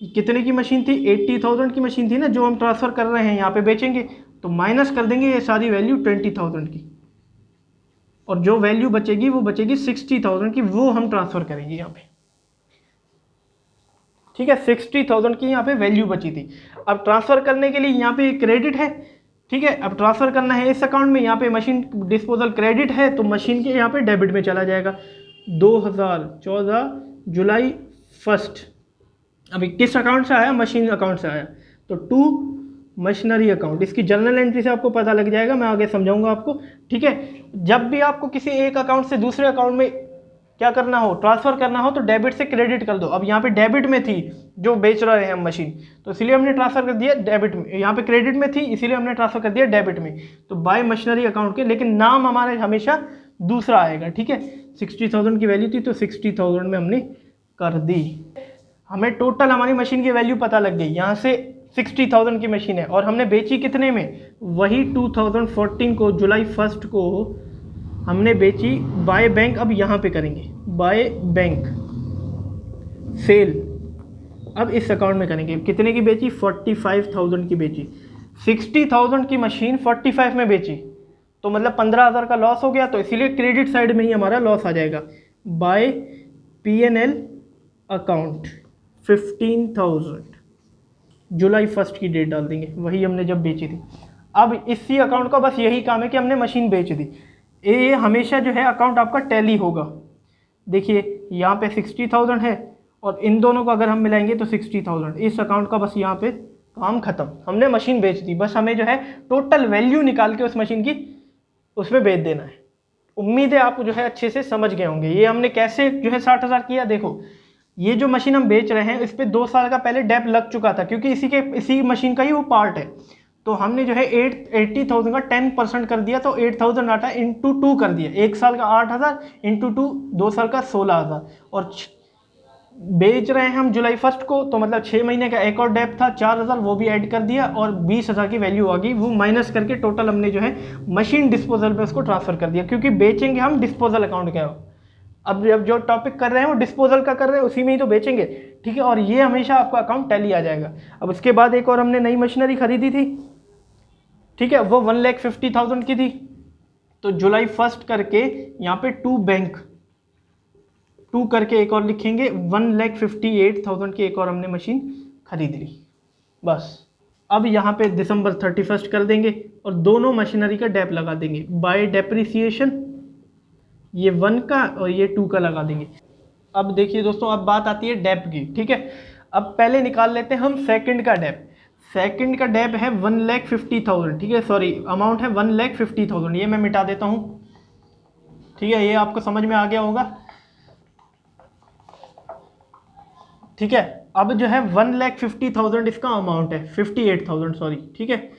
कितने की मशीन थी, 80,000 की मशीन थी ना, जो हम ट्रांसफ़र कर रहे हैं यहाँ पे बेचेंगे, तो माइनस कर देंगे ये सारी वैल्यू 20,000 की, और जो वैल्यू बचेगी वो बचेगी 60,000 की, वो हम ट्रांसफ़र करेंगे यहाँ पे। ठीक है, 60,000 की यहाँ पे वैल्यू बची थी। अब ट्रांसफ़र करने के लिए यहाँ पे क्रेडिट है, ठीक है, अब ट्रांसफ़र करना है इस अकाउंट में, यहाँ पे मशीन डिस्पोजल क्रेडिट है तो मशीन के यहाँ पे डेबिट में चला जाएगा। 2014 जुलाई 1। अभी किस अकाउंट से आया? मशीन अकाउंट से आया, तो टू मशीनरी अकाउंट। इसकी जर्नल एंट्री से आपको पता लग जाएगा, मैं आगे समझाऊंगा आपको, ठीक है। जब भी आपको किसी एक अकाउंट से दूसरे अकाउंट में क्या करना हो, ट्रांसफ़र करना हो, तो डेबिट से क्रेडिट कर दो। अब यहाँ पे डेबिट में थी जो बेच रहे हैं हम मशीन, तो इसलिए हमने ट्रांसफ़र कर दिया डेबिट में, यहाँ पे क्रेडिट में थी इसीलिए हमने ट्रांसफ़र कर दिया डेबिट में, तो बाय मशीनरी अकाउंट के, लेकिन नाम हमारे हमेशा दूसरा आएगा, ठीक है। 60,000 की वैल्यू थी तो 60,000 में हमने कर दी। हमें टोटल हमारी मशीन की वैल्यू पता लग गई, यहाँ से 60,000 की मशीन है और हमने बेची कितने में? वही 2014 को जुलाई 1 को हमने बेची बाय बैंक। अब यहाँ पे करेंगे बाय बैंक सेल, अब इस अकाउंट में करेंगे। कितने की बेची? 45,000 की बेची। 60,000 की मशीन 45 में बेची तो मतलब 15,000 का लॉस हो गया, तो इसीलिए क्रेडिट साइड में ही हमारा लॉस आ जाएगा। बाय P&L अकाउंट 15,000 जुलाई 1 की डेट डाल देंगे, वही हमने जब बेची थी। अब इसी अकाउंट का बस यही काम है कि हमने मशीन बेच दी। ये हमेशा जो है अकाउंट आपका टैली होगा। देखिए यहाँ पे 60,000 है और इन दोनों को अगर हम मिलाएंगे तो 60,000। इस अकाउंट का बस यहाँ पे काम खत्म, हमने मशीन बेच दी, बस हमें जो है टोटल वैल्यू निकाल के उस मशीन की उसमें बेच देना है। उम्मीद है आप जो है अच्छे से समझ गए होंगे। ये हमने कैसे जो है 60,000 किया। देखो ये जो मशीन हम बेच रहे हैं इस पर 2 साल का पहले डेप लग चुका था, क्योंकि इसी मशीन का ही वो पार्ट है। तो हमने जो है 80,000 का 10% कर दिया, तो 8,000 आटा इंटू 2 कर दिया। 1 साल का 8,000 इंटू 2, 2 साल का 16,000। और बेच रहे हैं हम जुलाई 1 को, तो मतलब 6 महीने का एक और डेप था 4,000, वो भी ऐड कर दिया और 20,000 की वैल्यू आ गई। वो माइनस करके टोटल हमने जो है मशीन डिस्पोजल पे उसको ट्रांसफ़र कर दिया, क्योंकि बेचेंगे हम डिस्पोजल अकाउंट का। अब जो टॉपिक कर रहे हैं वो डिस्पोजल का कर रहे हैं, उसी में ही तो बेचेंगे, ठीक है। और ये हमेशा आपका अकाउंट टैली आ जाएगा। अब उसके बाद एक और हमने नई मशीनरी खरीदी थी, ठीक है, वो 1,50,000 की थी। तो जुलाई 1 करके यहाँ पे टू बैंक 2 करके एक और लिखेंगे, 1,58,000 की एक और हमने मशीन खरीद ली बस। अब यहाँ पे दिसंबर 31 कर देंगे और दोनों मशीनरी का डेप लगा देंगे। बाय डेप्रिसिएशन ये 1 का और ये 2 का लगा देंगे। अब देखिए दोस्तों, अब बात आती है डेप की, ठीक है। अब पहले निकाल लेते हैं हम सेकंड का डेप। सेकंड का डेप है 1,50,000, ठीक है, सॉरी अमाउंट है 1,50,000। ये मैं मिटा देता हूँ, ठीक है, ये आपको समझ में आ गया होगा, ठीक है। अब जो है 1,50,000 इसका अमाउंट है, 58,000 सॉरी, ठीक है।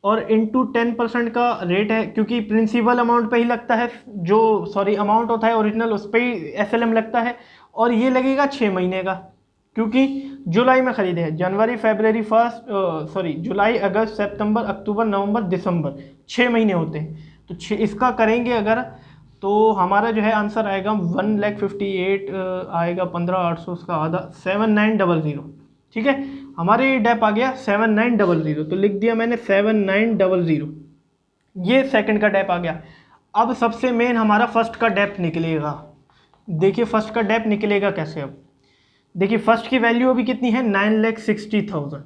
और इंटू 10% का रेट है, क्योंकि प्रिंसिपल अमाउंट पे ही लगता है, जो सॉरी अमाउंट होता है ओरिजिनल उस पर ही SLM लगता है। और ये लगेगा 6 महीने का, क्योंकि जुलाई में खरीदे हैं, जनवरी फरवरी जुलाई अगस्त सितंबर अक्टूबर नवंबर दिसंबर, 6 महीने होते हैं। तो इसका करेंगे अगर, तो हमारा जो है आंसर आएगा 1,58,000 आएगा 15,800, उसका आधा 7,900, ठीक है। हमारे डेप आ गया 7,900, तो लिख दिया मैंने 7,900। ये सेकंड का डेप आ गया। अब सबसे मेन हमारा फर्स्ट का डेप निकलेगा। देखिए फर्स्ट का डेप निकलेगा कैसे। अब देखिए फर्स्ट की वैल्यू अभी कितनी है, 9,60,000।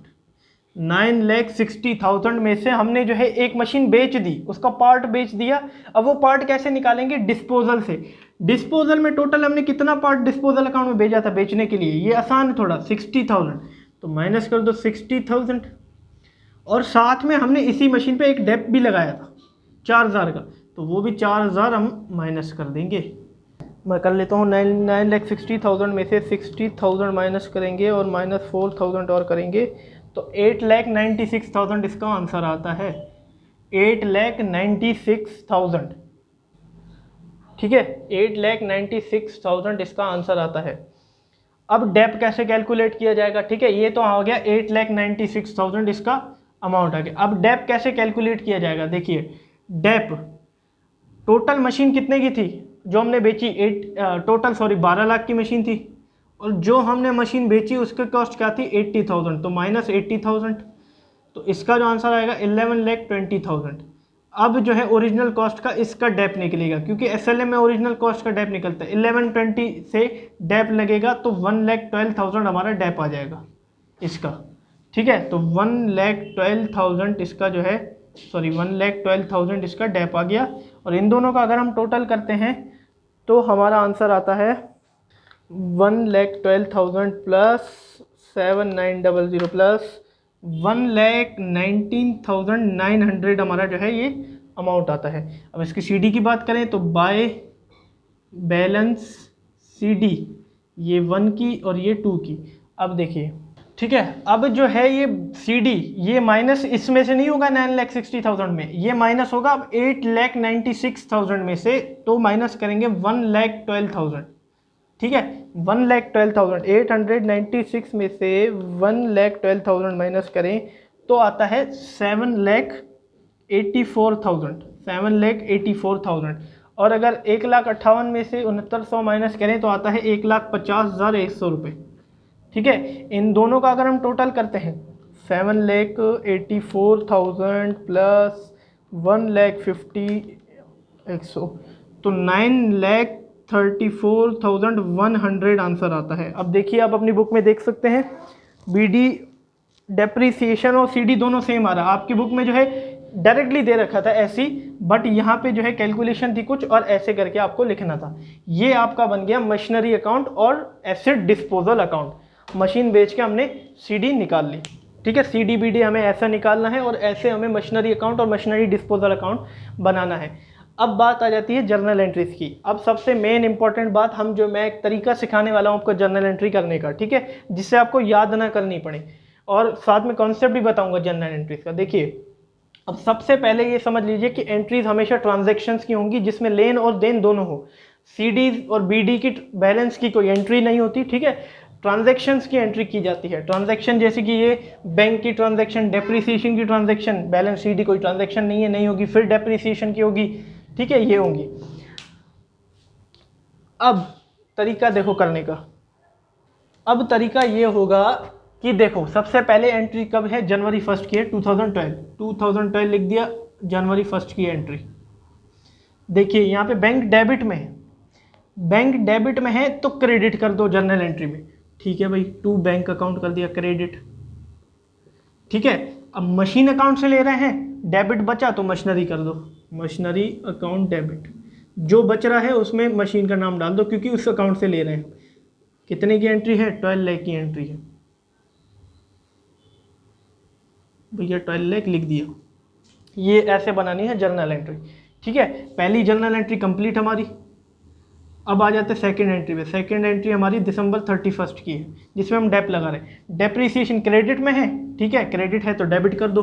9,60,000 में से हमने जो है एक मशीन बेच दी, उसका पार्ट बेच दिया। अब वो पार्ट कैसे निकालेंगे, डिस्पोजल से। डिस्पोजल में टोटल हमने कितना पार्ट डिस्पोजल अकाउंट में भेजा था बेचने के लिए, ये आसान है थोड़ा, 60,000। तो माइनस कर दो 60,000, और साथ में हमने इसी मशीन पे एक डेप भी लगाया था 4,000 का, तो वो भी 4,000 हम माइनस कर देंगे। मैं कर लेता हूँ 9,60,000 में से 60,000 माइनस करेंगे और माइनस 4,000 और करेंगे, तो 8,96,000 इसका आंसर आता है। 8,96,000, ठीक है, 8,96,000 इसका आंसर आता है। अब डेप कैसे कैलकुलेट किया जाएगा, ठीक है, ये तो आ गया 8,96,000 इसका अमाउंट आ गया। अब डेप कैसे कैलकुलेट किया जाएगा, देखिए डेप टोटल मशीन कितने की थी जो हमने बेची, 12 लाख की मशीन थी, और जो हमने मशीन बेची उसके कॉस्ट क्या थी 80,000, तो माइनस 80,000, तो इसका जो आंसर आएगा 11,20,000। अब जो है ओरिजिनल कॉस्ट का इसका डेप निकलेगा, क्योंकि एसएलएम में ओरिजिनल कॉस्ट का डेप निकलता है। 1120 से डेप लगेगा तो 1,12,000 हमारा डेप आ जाएगा इसका, ठीक है। तो 1,12,000 इसका जो है, सॉरी 1,12,000 इसका डेप आ गया। और इन दोनों का अगर हम टोटल करते हैं तो हमारा आंसर आता है 1,12,000 प्लस 7,900 प्लस 1,19,900 हमारा जो है ये अमाउंट आता है। अब इसकी सीडी की बात करें तो बाय बैलेंस सीडी, ये 1 की और ये 2 की। अब देखिए, ठीक है, अब जो है ये सीडी, ये माइनस इसमें से नहीं होगा 9,60,000 में, ये माइनस होगा अब 8,96,000 में से, तो माइनस करेंगे 1,12,000, ठीक है। 1,12,000, 896 में से 1,12,000 माइनस करें तो आता है 7,84,000। और अगर 1,58,000 में से 6,900 माइनस करें तो आता है 1,50,100 रुपये, ठीक है। इन दोनों का अगर हम टोटल करते हैं 7,84,000 प्लस 1,50,100 तो 9,34,100 आंसर आता है। अब देखिए, आप अपनी बुक में देख सकते हैं बीडी डेप्रीसिएशन और सीडी दोनों सेम आ रहा है। आपकी बुक में जो है डायरेक्टली दे रखा था ऐसी, बट यहाँ पे जो है कैलकुलेशन थी कुछ और ऐसे करके आपको लिखना था। ये आपका बन गया मशीनरी अकाउंट और एसिड डिस्पोजल अकाउंट। मशीन बेच के हमने सीडी निकाल ली, ठीक है। सीडी बीडी हमें ऐसा निकालना है और ऐसे हमें मशीनरी अकाउंट और मशीनरी डिस्पोजल अकाउंट बनाना है। अब बात आ जाती है जर्नल एंट्रीज की। अब सबसे मेन इंपॉर्टेंट बात, मैं एक तरीका सिखाने वाला हूँ आपको जर्नल एंट्री करने का, ठीक है, जिससे आपको याद ना करनी पड़े, और साथ में कॉन्सेप्ट भी बताऊंगा जर्नल एंट्रीज का। देखिए, अब सबसे पहले ये समझ लीजिए कि एंट्रीज हमेशा ट्रांजैक्शंस की होंगी जिसमें लेन और देन दोनों हो। सीडी और बीडी की बैलेंस की कोई एंट्री नहीं होती, ठीक है। ट्रांजैक्शंस की एंट्री की जाती है। ट्रांजैक्शन जैसे कि ये बैंक की ट्रांजैक्शन, डेप्रिसिएशन की ट्रांजैक्शन, बैलेंस सीडी कोई ट्रांजैक्शन नहीं है, नहीं होगी, फिर डेप्रिसिएशन की होगी, ठीक है, ये होंगी। अब तरीका देखो करने का। अब तरीका ये होगा कि देखो, सबसे पहले एंट्री कब है, जनवरी 1 की है 2012 लिख दिया, जनवरी 1 की एंट्री। देखिए यहाँ पे बैंक डेबिट में है, बैंक डेबिट में है तो क्रेडिट कर दो जर्नल एंट्री में, ठीक है भाई। टू बैंक अकाउंट कर दिया क्रेडिट, ठीक है। अब मशीन अकाउंट से ले रहे हैं, डेबिट बचा तो मशीनरी कर दो, मशीनरी अकाउंट डेबिट। जो बच रहा है उसमें मशीन का नाम डाल दो, क्योंकि उस अकाउंट से ले रहे हैं। कितने की एंट्री है, 12 लाख की एंट्री है भैया, 12 लाख लिख दिया। ये ऐसे बनानी है जर्नल एंट्री, ठीक है। पहली जर्नल एंट्री कंप्लीट हमारी। अब आ जाते हैं सेकंड एंट्री पे। सेकंड एंट्री हमारी दिसंबर 31 की है, जिसमें हम डेप लगा रहे हैं। डेप्रीसिएशन क्रेडिट में है, ठीक है, क्रेडिट है तो डेबिट कर दो,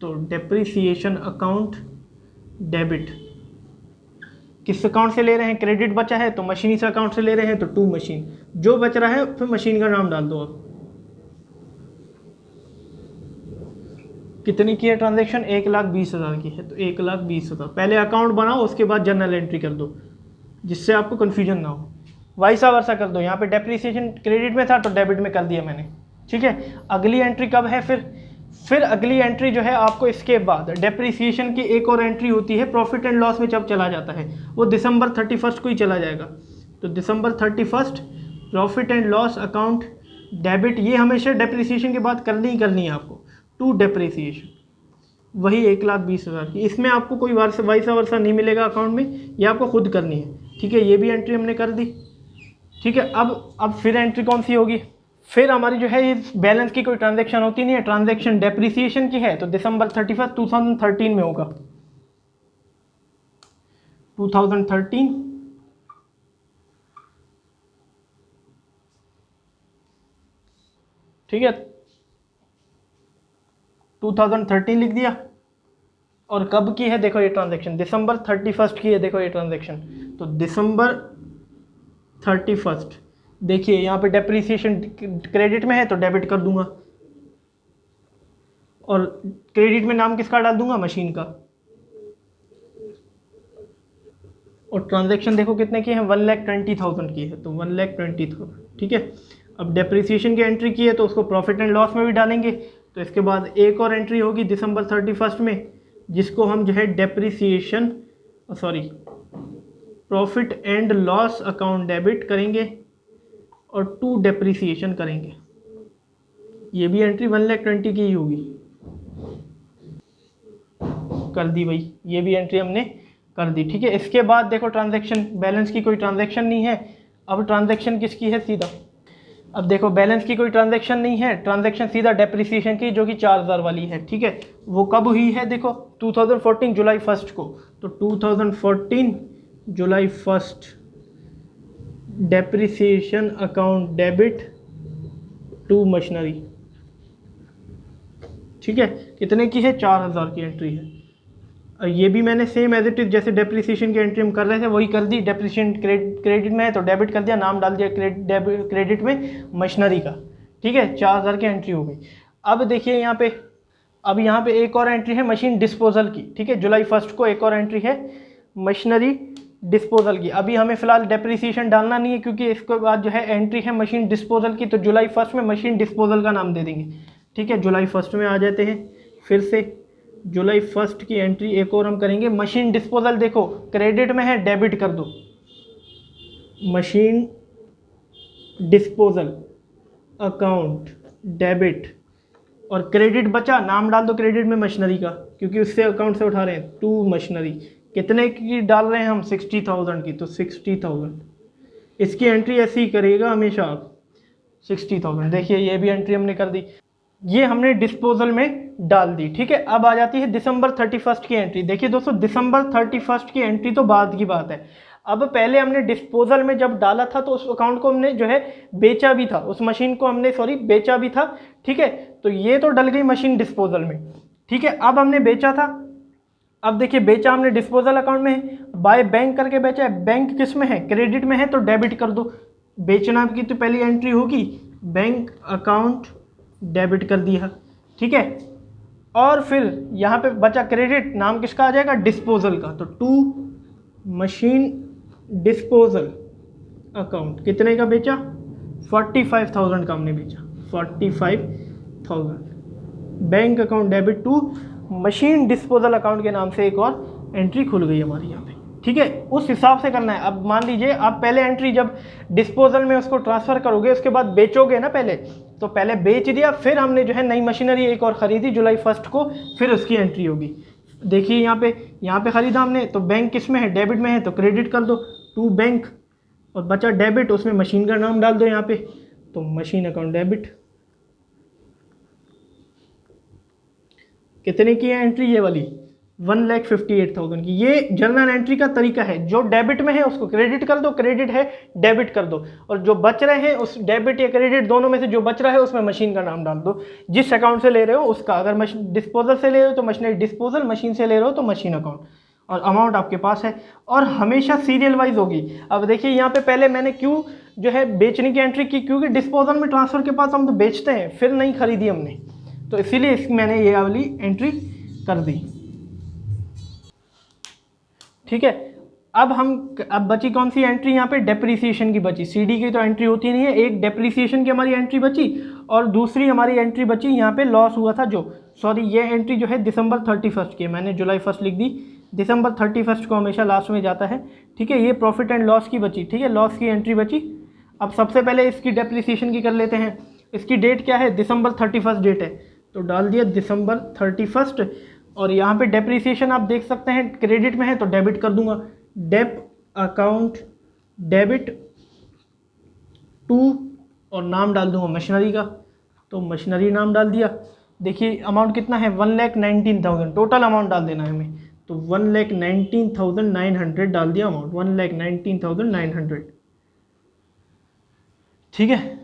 तो डेप्रीसिएशन अकाउंट डेबिट। किस अकाउंट से ले रहे हैं, क्रेडिट बचा है तो मशीन से अकाउंट से ले रहे हैं, तो टू मशीन। जो बच रहा है फिर मशीन का नाम डाल दो। अब कितनी की है ट्रांजैक्शन, 1,20,000 की है, तो 1,20,000। पहले अकाउंट बनाओ, उसके बाद जर्नल एंट्री कर दो, जिससे आपको कन्फ्यूजन ना हो। वाइसा वर्सा कर दो, यहाँ पे डेप्रीसिएशन क्रेडिट में था तो डेबिट में कर दिया मैंने, ठीक है। अगली एंट्री कब है, फिर अगली एंट्री जो है आपको इसके बाद डेप्रीसिएशन की एक और एंट्री होती है, प्रॉफिट एंड लॉस में जब चला जाता है, वो दिसंबर 31 को ही चला जाएगा। तो December 31 profit and loss account debit, ये हमेशा डेप्रीसिएशन के बाद करनी ही करनी है आपको, टू डेप्रीसिएशन, वही 1,20,000 की। इसमें आपको कोई वाइसा वर्सा नहीं मिलेगा अकाउंट में, ये आपको खुद करनी है, ठीक है। ये भी एंट्री हमने कर दी, ठीक है। अब फिर एंट्री कौन सी होगी, फिर हमारी जो है इस बैलेंस की कोई ट्रांजैक्शन होती नहीं है, ट्रांजैक्शन डेप्रीसिएशन की है, तो दिसंबर 31 2013 में होगा, 2013, ठीक है, 2013 लिख दिया। और कब की है, देखो ये ट्रांजैक्शन दिसंबर 31 की है, देखो ये ट्रांजैक्शन, तो दिसंबर 31। देखिए यहाँ पे डेप्रीसिएशन क्रेडिट में है तो डेबिट कर दूंगा, और क्रेडिट में नाम किसका डाल दूंगा, मशीन का। और ट्रांजैक्शन देखो कितने की है, 1,20,000 की है, तो 1,20,000, ठीक है। अब डेप्रीसिएशन की एंट्री की है तो उसको प्रॉफिट एंड लॉस में भी डालेंगे। तो इसके बाद एक और एंट्री होगी दिसंबर 31 में, जिसको हम जो है depreciation profit and loss account debit करेंगे और टू डेप्रिसिएशन करेंगे। ये भी एंट्री 1,20,000 की ही होगी। कर दी भाई, ये भी एंट्री हमने कर दी। ठीक है, इसके बाद देखो ट्रांजैक्शन बैलेंस की कोई ट्रांजैक्शन नहीं है। अब ट्रांजैक्शन किसकी है सीधा, अब देखो बैलेंस की कोई ट्रांजैक्शन नहीं है, ट्रांजैक्शन सीधा डेप्रिसिएशन की जो कि 4,000 वाली है। ठीक है, वो कब हुई है देखो 2014 जुलाई 1 को। तो 2014 July 1 depreciation account debit to machinery. ठीक है, कितने की है, 4,000 की एंट्री है। और ये भी मैंने सेम एज इट इज जैसे डेप्रिसिएशन की एंट्री हम कर रहे थे वही कर दी। डेप्रिसिएशन क्रेडिट में है तो डेबिट कर दिया, नाम डाल दिया क्रेडिट में मशीनरी का। ठीक है, 4,000 की एंट्री हो गई। अब देखिए यहाँ पे, अब यहाँ पे एक और एंट्री है मशीन डिस्पोजल की। ठीक है, जुलाई 1 को एक और एंट्री है मशीनरी डिस्पोजल की। अभी हमें फिलहाल डेप्रिसिएशन डालना नहीं है क्योंकि इसके बाद जो है एंट्री है मशीन डिस्पोजल की, तो जुलाई 1 में मशीन डिस्पोजल का नाम दे देंगे। ठीक है, जुलाई 1 में आ जाते हैं। फिर से जुलाई 1 की एंट्री एक और हम करेंगे मशीन डिस्पोजल। देखो क्रेडिट में है, डेबिट कर दो, मशीन डिस्पोजल अकाउंट डेबिट, और क्रेडिट बचा, नाम डाल दो क्रेडिट में मशीनरी का क्योंकि उससे अकाउंट से उठा रहे हैं, टू मशीनरी। कितने की डाल रहे हैं हम, 60,000 की, तो 60,000 इसकी एंट्री ऐसी ही करेगा हमेशा आप, 60,000। देखिए ये भी एंट्री हमने कर दी, ये हमने डिस्पोजल में डाल दी। ठीक है, अब आ जाती है दिसंबर 31 की एंट्री। देखिए दोस्तों दिसंबर 31 की एंट्री तो बाद की बात है। अब पहले हमने डिस्पोजल में जब डाला था तो उस अकाउंट को हमने जो है बेचा भी था, उस मशीन को हमने बेचा भी था। ठीक है, तो ये तो डल गई मशीन डिस्पोजल में। ठीक है, अब हमने बेचा था, अब देखिए बेचा हमने डिस्पोजल अकाउंट में, बाय बैंक करके बेचा है। बैंक किस में है, क्रेडिट में है तो डेबिट कर दो। बेचना की तो पहली एंट्री होगी, बैंक अकाउंट डेबिट कर दिया। ठीक है, और फिर यहाँ पे बचा क्रेडिट, नाम किसका आ जाएगा, डिस्पोजल का, तो टू मशीन डिस्पोजल अकाउंट। कितने का बेचा, 45,000 का हमने बेचा, 45,000। Bank account debit to machine disposal account के नाम से एक और एंट्री खुल गई हमारी यहाँ पे। ठीक है, उस हिसाब से करना है। अब मान लीजिए आप पहले एंट्री जब डिस्पोजल में उसको ट्रांसफ़र करोगे उसके बाद बेचोगे ना, पहले तो पहले बेच दिया, फिर हमने जो है नई मशीनरी एक और ख़रीदी जुलाई 1 को, फिर उसकी एंट्री होगी। देखिए यहाँ पे ख़रीदा हमने तो बैंक किस में है, डेबिट में है तो क्रेडिट कर दो, टू बैंक, और बचा डेबिट, उसमें मशीन का नाम डाल दो यहाँ पे, तो मशीन अकाउंट डेबिट। कितने की है एंट्री, ये वाली 1,58,000 की। ये जर्नल एंट्री का तरीका है, जो डेबिट में है उसको क्रेडिट कर दो, क्रेडिट है डेबिट कर दो, और जो बच रहे हैं उस डेबिट या क्रेडिट दोनों में से जो बच रहा है उसमें मशीन का नाम डाल दो, जिस अकाउंट से ले रहे हो उसका। अगर मशीन डिस्पोजल से ले रहे हो तो मशीनरी डिस्पोजल, मशीन से ले रहे हो तो मशीन अकाउंट, और अमाउंट आपके पास है, और हमेशा सीरियल वाइज होगी। अब देखिए यहाँ पे पहले मैंने क्यों जो है बेचने की एंट्री की, क्योंकि डिस्पोजल में ट्रांसफ़र के पास हम तो बेचते हैं, फिर नहीं खरीदी हमने, तो इसीलिए मैंने ये वाली एंट्री कर दी। ठीक है, अब बची कौन सी एंट्री यहाँ पे, डेप्रिसिएशन की बची। सीडी की तो एंट्री होती नहीं है, एक डेप्रिसिएशन की हमारी एंट्री बची, और दूसरी हमारी एंट्री बची यहाँ पे लॉस हुआ था ये एंट्री जो है दिसंबर 31 की, मैंने जुलाई 1 लिख दी, दिसंबर 31 को हमेशा लास्ट में जाता है। ठीक है, ये प्रॉफिट एंड लॉस की बची। ठीक है, लॉस की एंट्री बची। अब सबसे पहले इसकी डेप्रिसिएशन की कर लेते हैं। इसकी डेट क्या है, दिसंबर 31 डेट है, तो डाल दिया दिसंबर 31, और यहाँ पे डेप्रिसिएशन आप देख सकते हैं क्रेडिट में है तो डेबिट कर दूंगा, डेप अकाउंट डेबिट टू, और नाम डाल दूंगा मशीनरी का, तो मशीनरी नाम डाल दिया। देखिए अमाउंट कितना है, 1,19,000 टोटल अमाउंट डाल देना है हमें, तो 1,19,900 डाल दिया अमाउंट, 1,19,900। ठीक है,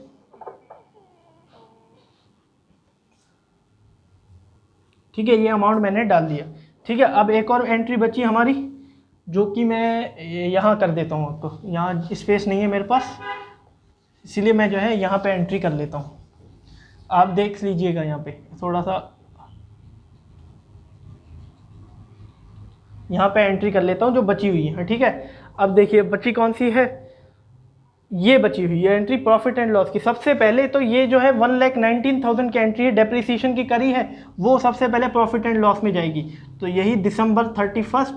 ठीक है, ये अमाउंट मैंने डाल दिया। ठीक है, अब एक और एंट्री बची हमारी, जो कि मैं यहाँ कर देता हूँ आपको, यहाँ स्पेस नहीं है मेरे पास, इसीलिए मैं जो है यहाँ पे एंट्री कर लेता हूँ। आप देख लीजिएगा यहाँ पे थोड़ा सा, यहाँ पे एंट्री कर लेता हूँ जो बची हुई है। ठीक है, अब देखिए बची कौन सी है, ये बची हुई है एंट्री प्रॉफिट एंड लॉस की। सबसे पहले तो ये जो है 1,19,000 की एंट्री है, डेप्रिसिएशन की करी है, वो सबसे पहले प्रॉफिट एंड लॉस में जाएगी। तो यही December 31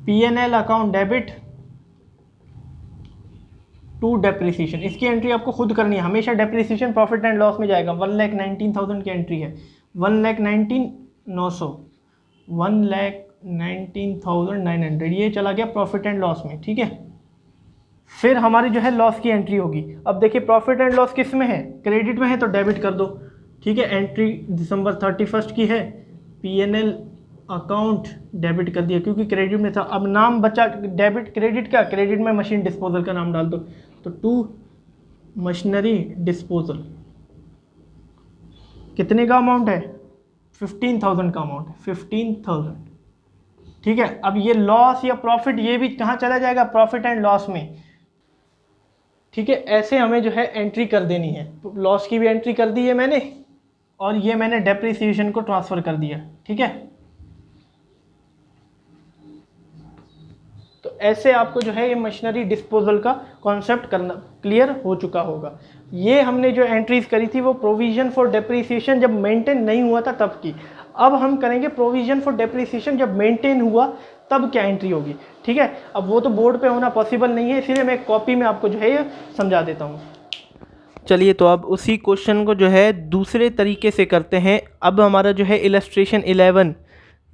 P&L account debit to depreciation, इसकी एंट्री आपको खुद करनी है। हमेशा डेप्रिसिएशन प्रॉफिट एंड लॉस में जाएगा। 1,19,000 की एंट्री है, 1,19,900, 1,19,900 ये चला गया प्रॉफिट एंड लॉस में, ठीक है। फिर हमारी जो है लॉस की एंट्री होगी। अब देखिए प्रॉफिट एंड लॉस किस में है, क्रेडिट में है तो डेबिट कर दो, ठीक है। एंट्री दिसंबर 31 की है, P&L अकाउंट डेबिट कर दिया क्योंकि क्रेडिट में था। अब नाम बचा डेबिट, क्रेडिट का, क्रेडिट में मशीन डिस्पोजल का नाम डाल दो, तो टू मशीनरी डिस्पोजल। कितने का अमाउंट है, 15,000 का अमाउंट है, 15,000, ठीक है। अब ये लॉस या प्रॉफिट ये भी कहाँ चला जाएगा, प्रॉफिट एंड लॉस में, ठीक है। ऐसे हमें जो है एंट्री कर देनी है। लॉस की भी एंट्री कर दी है मैंने, और ये मैंने डेप्रिसिएशन को ट्रांसफर कर दिया, ठीक है। तो ऐसे आपको जो है ये मशीनरी डिस्पोजल का कॉन्सेप्ट करना क्लियर हो चुका होगा। ये हमने जो एंट्रीज करी थी वो प्रोविजन फॉर डेप्रिसिएशन जब मेंटेन नहीं हुआ था तब की। अब हम करेंगे प्रोविजन फॉर डेप्रिसिएशन जब मेंटेन हुआ तब क्या एंट्री होगी, ठीक है। अब वो तो बोर्ड पे होना पॉसिबल नहीं है, इसीलिए मैं कॉपी में आपको जो है ये समझा देता हूँ। चलिए तो अब उसी क्वेश्चन को जो है दूसरे तरीके से करते हैं। अब हमारा जो है इलस्ट्रेशन 11,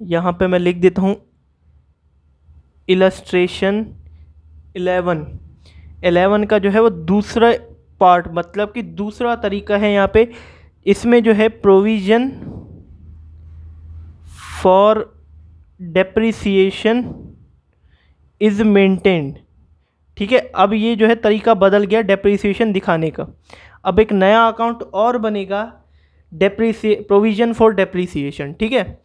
यहाँ पे मैं लिख देता हूँ इलस्ट्रेशन 11 का जो है वो दूसरा पार्ट, मतलब कि दूसरा तरीका है यहाँ पे। इसमें जो है provision for depreciation is maintained, ठीक है। अब ये जो है तरीका बदल गया डेप्रिसिएशन दिखाने का। अब एक नया अकाउंट और बनेगा, प्रोविजन फॉर डेप्रिसिएशन, ठीक है।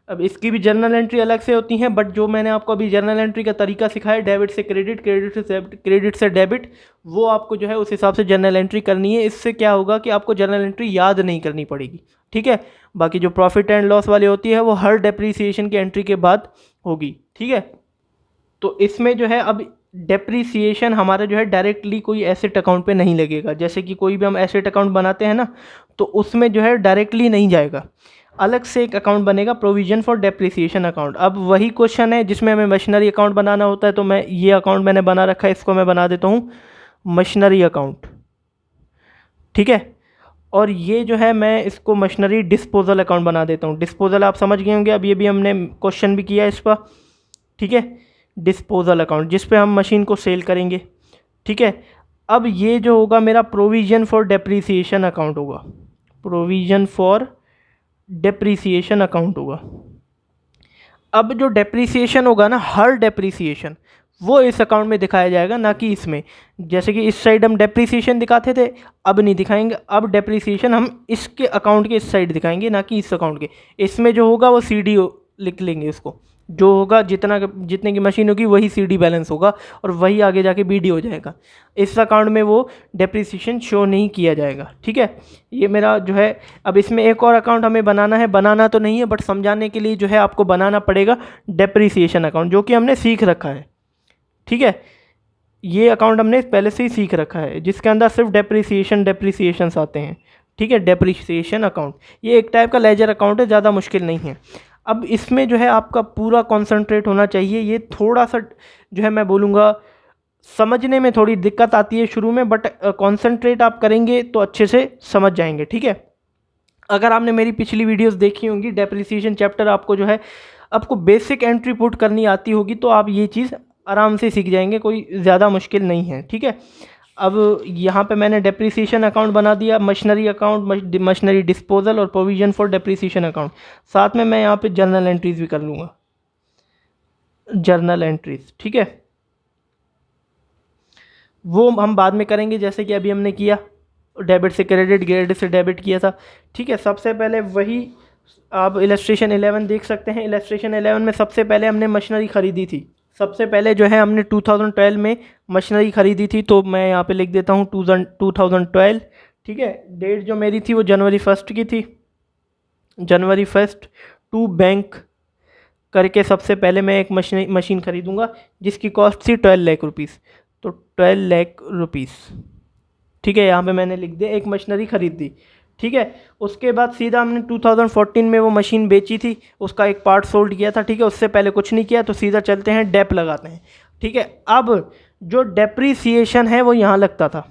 अब इसकी भी जर्नल एंट्री अलग से होती हैं, बट जो मैंने आपको अभी जर्नल एंट्री का तरीका सिखाया, डेबिट से क्रेडिट, क्रेडिट से डेबिट, वो आपको जो है उस हिसाब से जर्नल एंट्री करनी है। इससे क्या होगा कि आपको जर्नल एंट्री याद नहीं करनी पड़ेगी, ठीक है। बाकी जो प्रॉफिट एंड लॉस वाली होती है वो हर डेप्रिसिएशन की एंट्री के बाद होगी, ठीक है। तो इसमें जो है अब डेप्रिसिएशन हमारा जो है डायरेक्टली कोई एसेट अकाउंट पे नहीं लगेगा। जैसे कि कोई भी हम एसेट अकाउंट बनाते हैं ना, तो उसमें जो है डायरेक्टली नहीं जाएगा, अलग से एक अकाउंट बनेगा, प्रोविजन फॉर डेप्रिसिएशन अकाउंट। अब वही क्वेश्चन है जिसमें हमें मशीनरी अकाउंट बनाना होता है, तो मैं ये अकाउंट मैंने बना रखा है, इसको मैं बना देता हूँ मशीनरी अकाउंट, ठीक है। और ये जो है मैं इसको मशीनरी डिस्पोजल अकाउंट बना देता हूँ। डिस्पोजल आप समझ गए होंगे, अब ये भी हमने क्वेश्चन भी किया है इस पर, ठीक है। डिस्पोजल अकाउंट जिस पे हम मशीन को सेल करेंगे, ठीक है। अब ये जो होगा मेरा प्रोविजन फॉर डेप्रिसिएशन अकाउंट होगा, प्रोविजन फॉर डेप्रिसिएशन अकाउंट होगा। अब जो डेप्रिसिएशन होगा ना, हर डेप्रिसिएशन वो इस अकाउंट में दिखाया जाएगा, ना कि इसमें। जैसे कि इस साइड हम डेप्रिसिएशन दिखाते थे, अब नहीं दिखाएंगे। अब डेप्रिसिएशन हम इसके अकाउंट के इस साइड दिखाएंगे, ना कि इस अकाउंट के। इसमें जो होगा वो CD लिख लेंगे इसको, जो होगा जितने की मशीन होगी वही CD बैलेंस होगा, और वही आगे जाके BD हो जाएगा। इस अकाउंट में वो डेप्रिसिएशन शो नहीं किया जाएगा, ठीक है। ये मेरा जो है, अब इसमें एक और अकाउंट हमें बनाना है, बनाना तो नहीं है बट समझाने के लिए जो है आपको बनाना पड़ेगा डेप्रिसिएशन अकाउंट, जो कि हमने सीख रखा है, ठीक है। ये अकाउंट हमने पहले से ही सीख रखा है, जिसके अंदर सिर्फ डेप्रिसिएशंस आते हैं, ठीक है। डेप्रिसिएशन अकाउंट ये एक टाइप का लेजर अकाउंट है, ज़्यादा मुश्किल नहीं है। अब इसमें जो है आपका पूरा कॉन्सेंट्रेट होना चाहिए। ये थोड़ा सा जो है मैं बोलूँगा समझने में थोड़ी दिक्कत आती है शुरू में, बट कॉन्सेंट्रेट आप करेंगे तो अच्छे से समझ जाएंगे, ठीक है। अगर आपने मेरी पिछली वीडियोस देखी होंगी, डेप्रिसिएशन चैप्टर आपको जो है आपको बेसिक एंट्री पुट करनी आती होगी, तो आप ये चीज़ आराम से सीख जाएंगे, कोई ज़्यादा मुश्किल नहीं है, ठीक है। अब यहाँ पे मैंने डेप्रिसिएशन अकाउंट बना दिया, मशीनरी अकाउंट, मशीनरी डिस्पोजल और प्रोविजन फॉर डेप्रिसिएशन अकाउंट। साथ में मैं यहाँ पे जर्नल एंट्रीज भी कर लूँगा, जर्नल एंट्रीज, ठीक है। वो हम बाद में करेंगे, जैसे कि अभी हमने किया, डेबिट से क्रेडिट, क्रेडिट से डेबिट किया था, ठीक है। सबसे पहले वही आप इलस्ट्रेशन 11 देख सकते हैं। इलस्ट्रेशन 11 में सबसे पहले हमने मशीनरी ख़रीदी थी। सबसे पहले जो है हमने 2012 में मशीनरी ख़रीदी थी, तो मैं यहाँ पे लिख देता हूँ 2012, ठीक है। डेट जो मेरी थी वो जनवरी 1 की थी, जनवरी 1 टू बैंक करके सबसे पहले मैं एक मशीन ख़रीदूँगा जिसकी कॉस्ट थी 12 लाख रुपीज़। तो 12 लाख रुपीस, ठीक है। यहाँ पे मैंने लिख दिया, एक मशीनरी खरीद दी, ठीक है। उसके बाद सीधा हमने 2014 में वो मशीन बेची थी, उसका एक पार्ट सोल्ड किया था, ठीक है। उससे पहले कुछ नहीं किया, तो सीधा चलते हैं डेप लगाते हैं, ठीक है। अब जो डेप्रीसिएशन है वो यहाँ लगता था,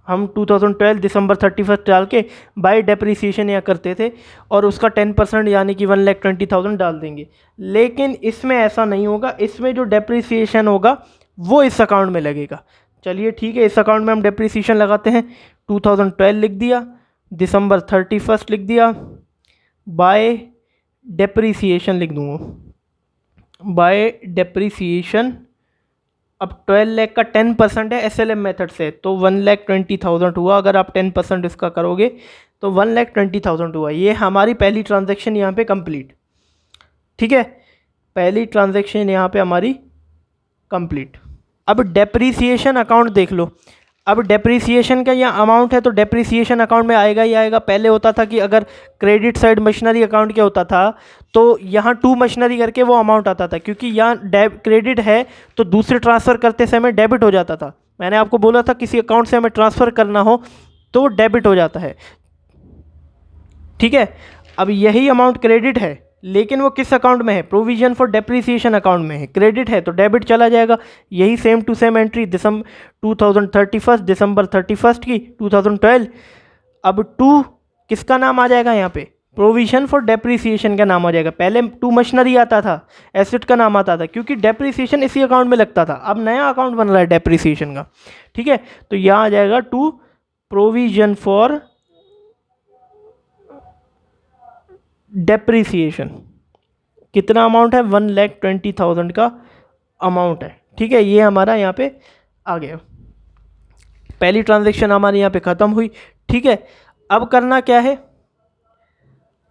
हम 2012 दिसंबर 31 डाल के बाय डेप्रीसिएशन यहाँ करते थे, और उसका 10% यानी कि 1,20,000 डाल देंगे। लेकिन इसमें ऐसा नहीं होगा, इसमें जो डेप्रीसिएशन होगा वो इस अकाउंट में लगेगा। चलिए ठीक है, इस अकाउंट में हम डेप्रीसिएशन लगाते हैं। 2012 लिख दिया, दिसंबर 31 लिख दिया, बाय डेप्रीसिएशन लिख दूँगा, बाय डेप्रीसिएशन। अब 12 लाख का 10% है SLM मेथड से, तो 1,20,000 हुआ। अगर आप 10% इसका करोगे तो 1,20,000 हुआ। ये हमारी पहली ट्रांजैक्शन यहाँ पे कंप्लीट, ठीक है। पहली ट्रांजैक्शन यहाँ पे हमारी कंप्लीट। अब डेप्रीसिएशन अकाउंट देख लो। अब डेप्रीसिएशन का यहाँ अमाउंट है, तो डेप्रीसिएशन अकाउंट में आएगा ही आएगा। पहले होता था कि अगर क्रेडिट साइड मशीनरी अकाउंट क्या होता था, तो यहाँ 2 मशीनरी करके वो अमाउंट आता था, क्योंकि यहाँ क्रेडिट है तो दूसरे ट्रांसफ़र करते समय डेबिट हो जाता था। मैंने आपको बोला था किसी अकाउंट से हमें ट्रांसफ़र करना हो तो डेबिट हो जाता है, ठीक है। अब यही अमाउंट क्रेडिट है, लेकिन वो किस अकाउंट में है? प्रोविजन फॉर डेप्रीसिएशन अकाउंट में है। क्रेडिट है तो डेबिट चला जाएगा। यही सेम टू सेम एंट्री 2031 दिसंबर 31 की 2012। अब 2 किसका नाम आ जाएगा यहाँ पे? प्रोविजन फॉर डेप्रीसिएशन का नाम आ जाएगा। पहले 2 मशीनरी आता था, एसेट का नाम आता था, क्योंकि डेप्रीसिएशन इसी अकाउंट में लगता था। अब नया अकाउंट बन रहा है डेप्रीसिएशन का, ठीक है। तो यहाँ आ जाएगा 2 प्रोविजन फॉर डेप्रीसिएशन। कितना अमाउंट है? 1,20,000 का अमाउंट है, ठीक है। ये हमारा यहाँ पे आ गया। पहली ट्रांजैक्शन हमारी यहाँ पे ख़त्म हुई, ठीक है। अब करना क्या है?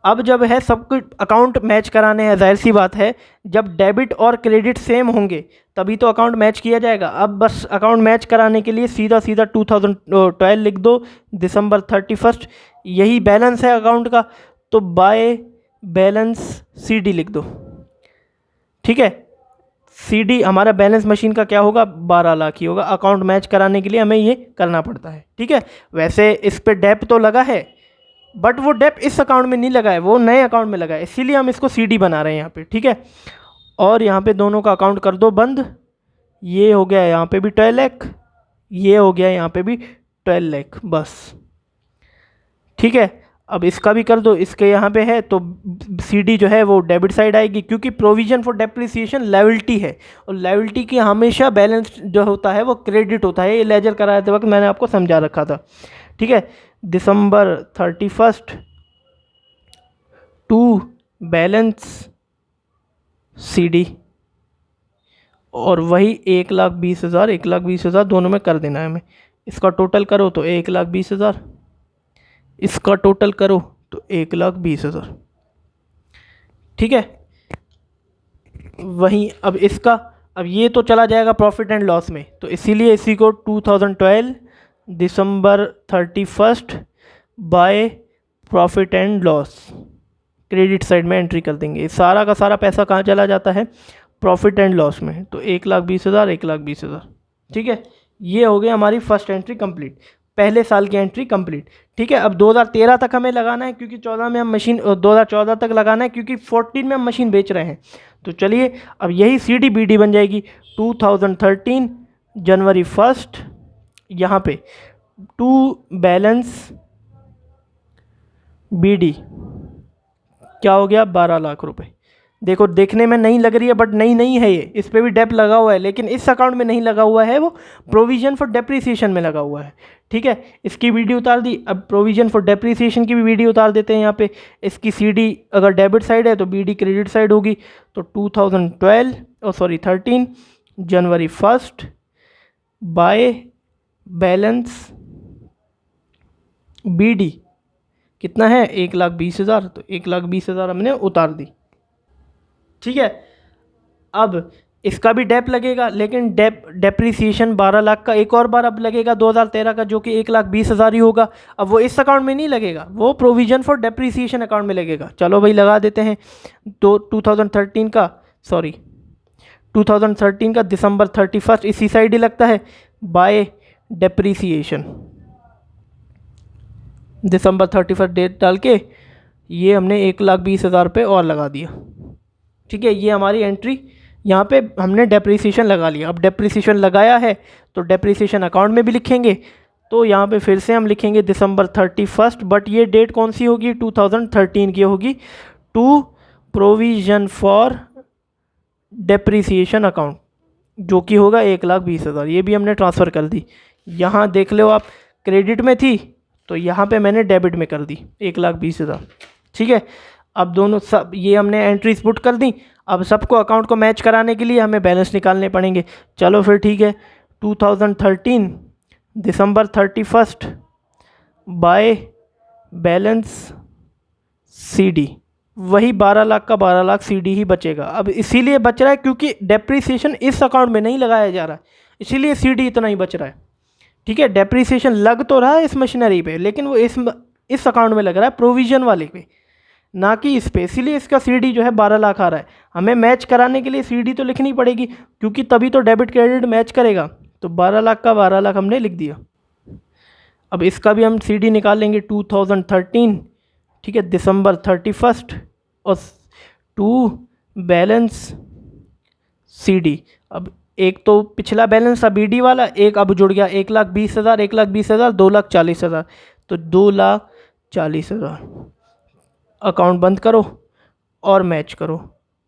अब जब है सब कुछ अकाउंट मैच कराने हैं, जाहिर सी बात है, जब डेबिट और क्रेडिट सेम होंगे तभी तो अकाउंट मैच किया जाएगा। अब बस अकाउंट मैच कराने के लिए सीधा 2012 लिख दो, दिसंबर 31, यही बैलेंस है अकाउंट का, तो बाय बैलेंस CD लिख दो, ठीक है। CD हमारा बैलेंस मशीन का क्या होगा? 12 लाख ही होगा। अकाउंट मैच कराने के लिए हमें ये करना पड़ता है, ठीक है। वैसे इस पे डेप तो लगा है, बट वो डेप इस अकाउंट में नहीं लगा है, वो नए अकाउंट में लगा है, इसीलिए हम इसको CD बना रहे हैं यहाँ पे, ठीक है। और यहाँ पे दोनों का अकाउंट कर दो बंद। ये हो गया यहाँ पे भी 12 लाख, ये हो गया यहाँ पे भी 12 लाख, बस, ठीक है। अब इसका भी कर दो, इसके यहाँ पे है तो CD जो है वो डेबिट साइड आएगी, क्योंकि प्रोविजन फॉर डेप्रिसिएशन लायबिलिटी है, और लायबिलिटी की हमेशा बैलेंस जो होता है वो क्रेडिट होता है। ये लेजर कराते वक्त मैंने आपको समझा रखा था, ठीक है। दिसंबर 31 टू बैलेंस CD, और वही 1,20,000 1,20,000 दोनों में कर देना है हमें। इसका टोटल करो तो 1,20,000, इसका टोटल करो तो 1,20,000, ठीक है। वहीं अब इसका, अब ये तो चला जाएगा प्रॉफिट एंड लॉस में, तो इसीलिए इसी को 2012 दिसंबर 31 by profit and loss credit side में एंट्री कर देंगे। सारा का सारा पैसा कहाँ चला जाता है? प्रॉफिट एंड लॉस में। तो 1,20,000 1,20,000, ठीक है। ये हो गया हमारी फर्स्ट एंट्री कंप्लीट, पहले साल की एंट्री कंप्लीट, ठीक है। अब 2013 तक हमें लगाना है, क्योंकि 14 में हम मशीन 2014 तक लगाना है, क्योंकि 14 में हम मशीन बेच रहे हैं। तो चलिए अब यही CD BD बन जाएगी। 2013 जनवरी 1 यहाँ पे टू बैलेंस BD क्या हो गया? 12 लाख रुपए। देखो देखने में नहीं लग रही है, बट नहीं है ये, इस पे भी डेप लगा हुआ है, लेकिन इस अकाउंट में नहीं लगा हुआ है, वो प्रोविजन फॉर डेप्रीसिएशन में लगा हुआ है, ठीक है। इसकी वीडियो उतार दी। अब प्रोविजन फॉर डेप्रीसिएशन की भी वीडियो उतार देते हैं यहाँ पे। इसकी CD अगर डेबिट साइड है तो BD क्रेडिट साइड होगी। तो 13 जनवरी 1 बाय बैलेंस BD कितना है? 1,20,000, तो 1,20,000 हमने उतार दी, ठीक है। अब इसका भी डेप लगेगा, लेकिन डेप्रीसिएशन 12 लाख का एक और बार अब लगेगा 2013 का, जो कि 1,20,000 ही होगा। अब वो इस अकाउंट में नहीं लगेगा, वो प्रोविजन फॉर डेप्रीसिएशन अकाउंट में लगेगा। चलो भाई लगा देते हैं। तो 2013 का दिसंबर 31 इसी साइड ही लगता है, बाय डेप्रीसिएशन। दिसंबर 31 डेट डाल के ये हमने 1,20,000 रुपये और लगा दिया। ठीक है, ये हमारी एंट्री, यहाँ पे हमने डेप्रीसिएशन लगा लिया। अब डेप्रीसिएशन लगाया है तो डेप्रीसिएशन अकाउंट में भी लिखेंगे, तो यहाँ पे फिर से हम लिखेंगे दिसंबर 31, बट ये डेट कौन सी होगी, 2013 की होगी, to provision for depreciation account, जो कि होगा 1,20,000। ये भी हमने ट्रांसफ़र कर दी। यहाँ देख लो आप, क्रेडिट में थी तो यहाँ पे मैंने डेबिट में कर दी 1,20,000। ठीक है, अब दोनों सब ये हमने एंट्रीज पुट कर दी। अब सबको अकाउंट को मैच कराने के लिए हमें बैलेंस निकालने पड़ेंगे। चलो फिर ठीक है, 2013 दिसंबर 31 बाय बैलेंस CD, वही 12 लाख का 12 लाख CD ही बचेगा। अब इसीलिए बच रहा है क्योंकि डेप्रीसिएशन इस अकाउंट में नहीं लगाया जा रहा है, इसीलिए CD इतना ही बच रहा है। ठीक है, डेप्रीसिएशन लग तो रहा है इस मशीनरी पे, लेकिन वो इस अकाउंट में लग रहा है, प्रोविजन वाले पे, ना कि इस पे, इसीलिए इसका CD जो है 12 लाख आ रहा है। हमें मैच कराने के लिए CD तो लिखनी पड़ेगी, क्योंकि तभी तो डेबिट क्रेडिट मैच करेगा। तो 12 लाख का 12 लाख हमने लिख दिया। अब इसका भी हम CD निकाल लेंगे 2013, ठीक है, दिसंबर 31 और टू बैलेंस CD। अब एक तो पिछला बैलेंस था BD वाला, एक अब जुड़ गया 1,20,000, 1,20,000, 2,40,000, तो 2,40,000। अकाउंट बंद करो और मैच करो,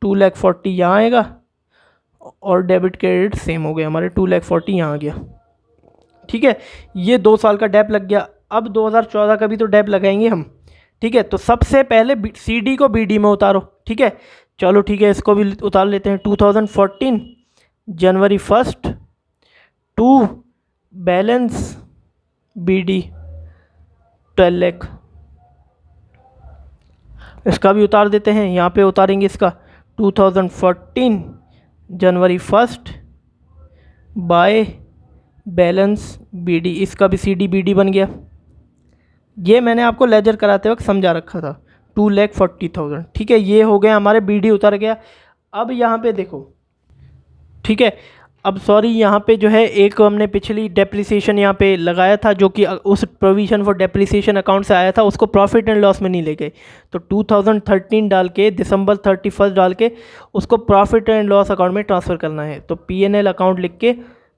2,40,000 यहाँ आएगा और डेबिट क्रेडिट सेम हो गए हमारे, 2,40,000 यहाँ आ गया। ठीक है, ये 2 साल का डेप लग गया। अब 2014 का भी तो डेप लगाएंगे हम। ठीक है, तो सबसे पहले CD को BD में उतारो। ठीक है, चलो ठीक है, इसको भी उतार लेते हैं। 2014 जनवरी 1 टू बैलेंस BD 12 लाख, इसका भी उतार देते हैं। यहाँ पे उतारेंगे इसका 2014 जनवरी 1 बाय बैलेंस BD, इसका भी CD BD बन गया। ये मैंने आपको लेजर कराते वक्त समझा रखा था, 2,40,000। ठीक है, ये हो गया हमारे, BD उतर गया। अब यहाँ पे देखो, ठीक है, अब सॉरी, यहाँ पे जो है एक हमने पिछली डेप्रिसिएशन यहाँ पे लगाया था, जो कि उस प्रोविजन फॉर डेप्रिसिएशन अकाउंट से आया था, उसको प्रॉफिट एंड लॉस में नहीं ले गए। तो 2013 डाल के दिसंबर 31 डाल के उसको प्रॉफिट एंड लॉस अकाउंट में ट्रांसफ़र करना है। तो P&L अकाउंट लिख के